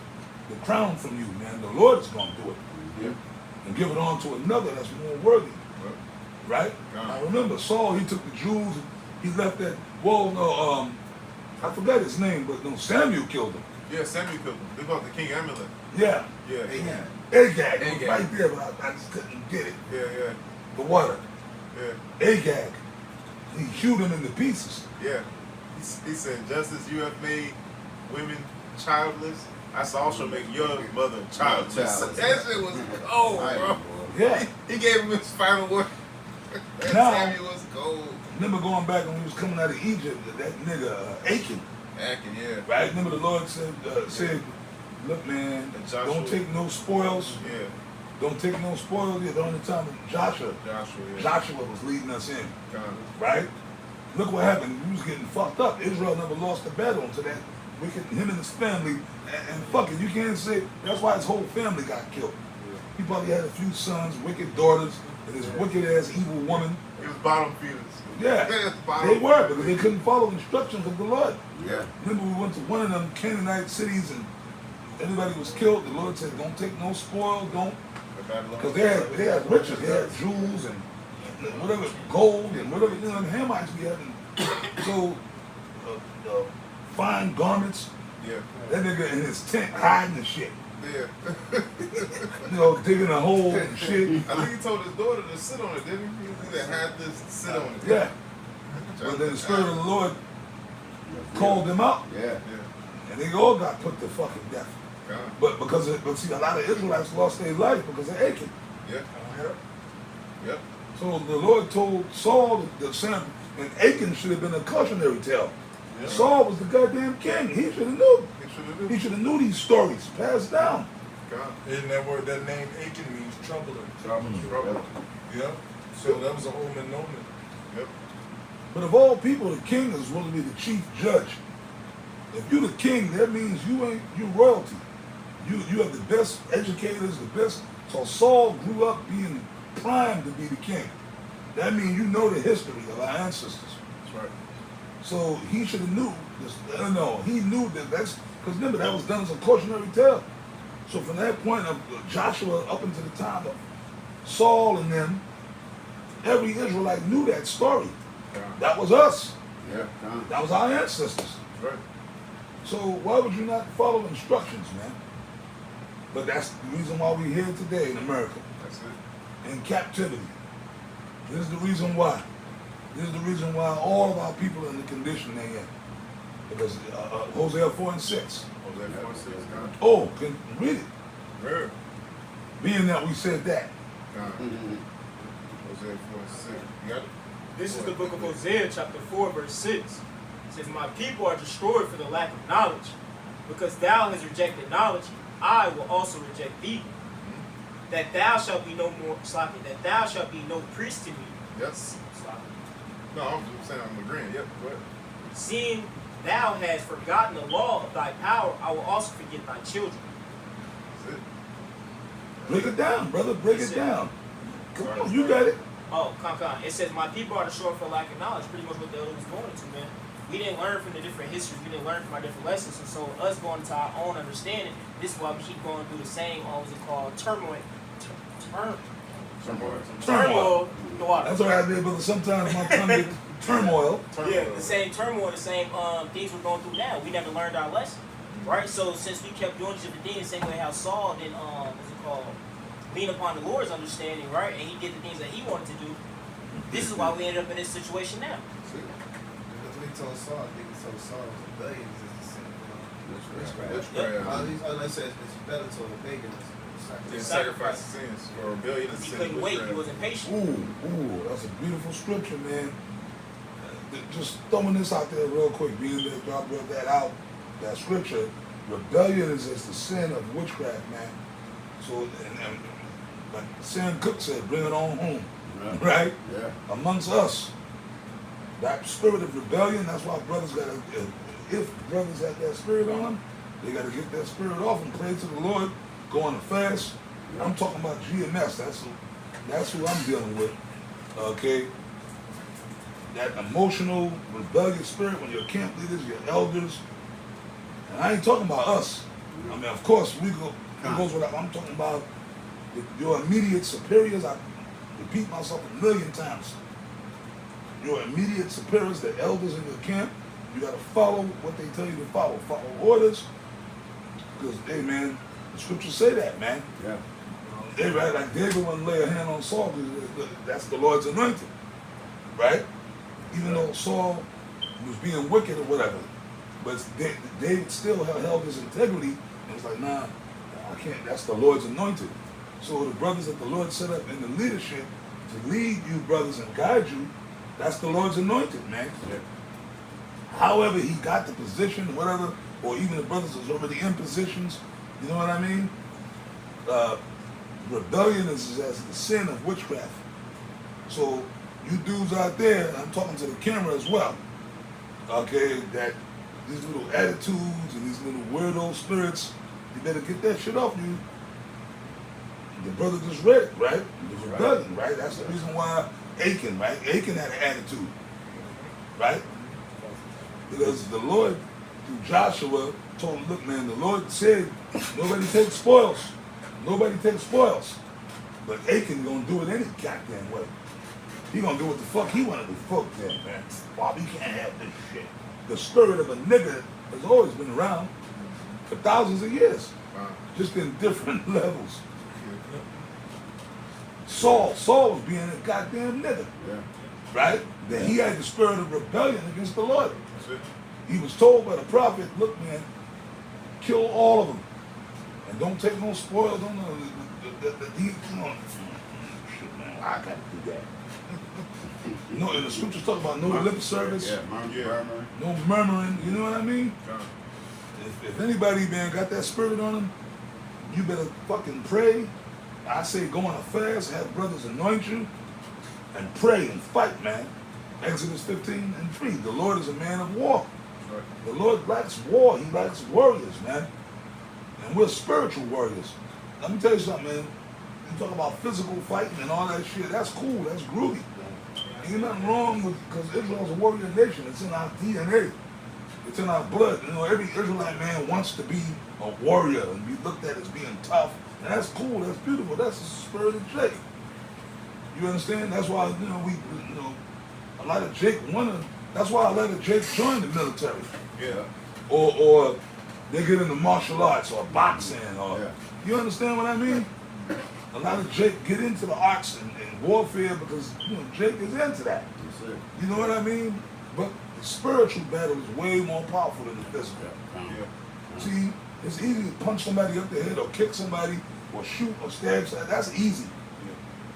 the crown from you, man. The Lord is going to do it. Yeah. And give it on to another that's more worthy. Right? Now remember, Saul, he took the Jews, and he left that, I forgot his name, but no, Samuel killed him. Yeah, Samuel killed him. They called the King Amalek. Yeah. Yeah. Agag was right there, but I just couldn't get it. Yeah. The water. Yeah. Agag. He shoot him into pieces. Yeah. He said, just as you have made women childless, I shall also make your mother childless. That shit was cold, bro. Yeah. He gave him his final word. Now, Samuel was cold. Remember going back when we was coming out of Egypt, that nigga Achan. Achan, yeah. Right? Remember the Lord said, look, man, don't take no spoils. Yeah. Don't take no spoils. Yeah, the only time Joshua was leading us in. Right? Look what happened. We was getting fucked up. Israel never lost a battle until that wicked, him and his family, and fuck it, you can't say, that's why his whole family got killed. Yeah. He probably had a few sons, wicked daughters, and this wicked ass evil woman. He was bottom feeders. Yeah, they were, because they couldn't follow instructions of the Lord. Yeah. Remember we went to one of them Canaanite cities and everybody was killed. The Lord said, don't take no spoil, don't. Because they had riches, they had jewels and whatever, gold and whatever, you know, the Hamites be having. So, fine garments. Yeah. That nigga in his tent hiding the shit. Yeah. You know, digging a hole and shit. I think he told his daughter to sit on it, didn't he? He had this sit on it. Yeah. But then the Spirit of the Lord called them out. Yeah. And they all got put to fucking death. But see, a lot of Israelites lost their life because of Achan. Yeah. Yep. So the Lord told Saul that Sam and Achan should have been a cautionary tale. Yeah. Saul was the goddamn king. He should have knew. He should have knew these stories passed down. Isn't that word? That name Achan means troubler. Trouble. Yep. So that was an omen. Yep. But of all people, the king is supposed to be the chief judge. If you're the king, that means you royalty. You have the best educators, the best. So Saul grew up being primed to be the king. That means you know the history of our ancestors. That's right. So he should have knew this. He knew that's because remember that was done as a cautionary tale. So from that point of Joshua up into the time of Saul and them, every Israelite knew that story. That was us. Yeah. That was our ancestors. Right. So why would you not follow instructions, man? But that's the reason why we're here today in America. That's it. In captivity. This is the reason why. This is the reason why all of our people are in the condition they're in. Because Hosea 4 and 6. Hosea 4 and 6, God. Oh, can read it. Yeah. Being that we said that. God. Hosea 4 and 6. You got it? This is the book of Hosea, chapter 4, verse 6. It says, my people are destroyed for the lack of knowledge. Because thou hast rejected knowledge, I will also reject thee. That thou shalt be no more, that thou shalt be no priest to me. Yes. No, I'm saying I'm agreeing. Yep, go ahead. Seeing thou hast forgotten the law of thy power, I will also forget thy children. That's it. Break it down, brother. Break it down. Come on, you got it. Oh, come. It says, my people are destroyed for lack of knowledge. Pretty much what the elder was going into, man. We didn't learn from the different histories. We didn't learn from our different lessons. And so us going into our own understanding, this is why we keep going through the same, what's it called, turmoil. The water. That's all right, brother. Sometimes my tongue gets turmoil. Yeah, the same turmoil, the same things we're going through now. We never learned our lesson, right? So since we kept doing these different things, the same way how Saul didn't, lean upon the Lord's understanding, right? And he did the things that he wanted to do. This is why we ended up in this situation now. He told Saul, rebellion is the sin of witchcraft. All they said it's better to obey than sacrifice sins or rebellion is He sin. couldn't wait. He wasn't patient. Ooh, that's a beautiful scripture, man. just throwing this out there real quick, being that y'all brought that out, that scripture, rebellion is the sin of witchcraft, man. So, and like Sam Cooke said, bring it on home, right? Yeah. Amongst us, that spirit of rebellion, that's why brothers gotta, if brothers have that spirit on them, they gotta get that spirit off and pray to the Lord, go on a fast. I'm talking about GMS, that's who I'm dealing with, okay? That emotional, rebellious spirit when your camp leaders, your elders, and I ain't talking about us. I mean, of course, it goes without, I'm talking about your immediate superiors. I repeat myself 1,000,000 times. Your immediate superiors, the elders in your camp, you gotta follow what they tell you to follow. Follow orders, because, hey man, the scriptures say that, man. Yeah. Hey, right, like David wouldn't lay a hand on Saul because that's the Lord's anointed, right? Even though Saul was being wicked or whatever, but David still held his integrity and was like, nah, I can't, that's the Lord's anointed. So the brothers that the Lord set up in the leadership to lead you brothers and guide you, that's the Lord's anointed, man. Yeah. However he got the position, whatever, or even the brothers is already in positions, you know what I mean? Rebellion is as the sin of witchcraft. So you dudes out there, I'm talking to the camera as well, okay, that these little attitudes and these little weirdo spirits, you better get that shit off you. The brother just read it, right? The rebellion, right? That's the reason why Achan, right? Achan had an attitude, right? Because the Lord, through Joshua, told him, look, man, the Lord said, nobody takes spoils. Nobody takes spoils. But Achan gonna do it any goddamn way. He gonna do what the fuck he wanna do. Fuck that, man. Bob, he can't have this shit. The spirit of a nigga has always been around for thousands of years. Just in different levels. Saul was being a goddamn nigga. Yeah. Right? That he had the spirit of rebellion against the Lord. He was told by the prophet, look, man, kill all of them. And don't take no spoil. Don't know. Shit, man, I gotta do that. No, and the scriptures talk about no lip service. Yeah, murmuring. No murmuring. You know what I mean? If anybody, man, got that spirit on them, you better fucking pray. I say go on a fast, have brothers anoint you, and pray and fight, man. Exodus 15:3. The Lord is a man of war. The Lord likes war. He likes warriors, man. And we're spiritual warriors. Let me tell you something, man. You talk about physical fighting and all that shit. That's cool. That's groovy. Ain't nothing wrong with, because Israel's a warrior nation. It's in our DNA. It's in our blood. You know, every Israelite man wants to be a warrior and be looked at as being tough. And that's cool. That's beautiful. That's the spirit of Jake. You understand? That's why, you know, a lot of Jake that's why a lot of Jake join the military. Yeah. Or they get into martial arts or boxing or, you understand what I mean? A lot of Jake get into the arts and warfare because, you know, Jake is into that. You know what I mean? But the spiritual battle is way more powerful than the physical. Yeah. See, it's easy to punch somebody up the head or kick somebody or shoot or stab somebody. That's easy.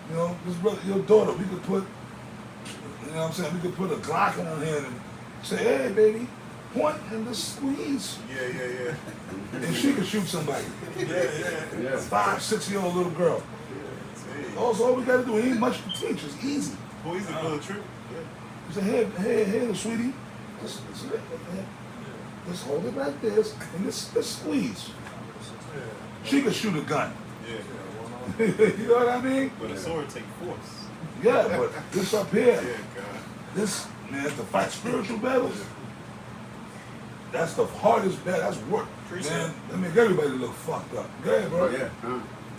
You know, this brother, your daughter, we could put, you know what I'm saying, we could put a Glock in her hand and say, hey, baby, point and just squeeze. Yeah. And she could shoot somebody. Yeah. 5, 6-year-old little girl. Also, all we got to do ain't much to teach. It's easy. Boy, he's a good trip. You say, hey, sweetie, just hold it like this and just squeeze. She could shoot a gun. Yeah. You know what I mean? But a sword take force. Yeah, but this up here, Yeah, God. this, man, to fight spiritual battles, that's the hardest battle. That's work. Man, that make everybody look fucked up. Go ahead, bro. Yeah.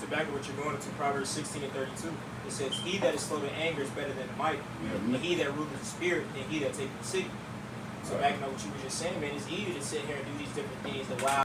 To back up what you're going into, Proverbs 16:32, it says, he that is slow to anger is better than might, and he that ruleth the spirit than he that taketh the city. So backing up what you were just saying, man, it's easy to sit here and do these different things that wow.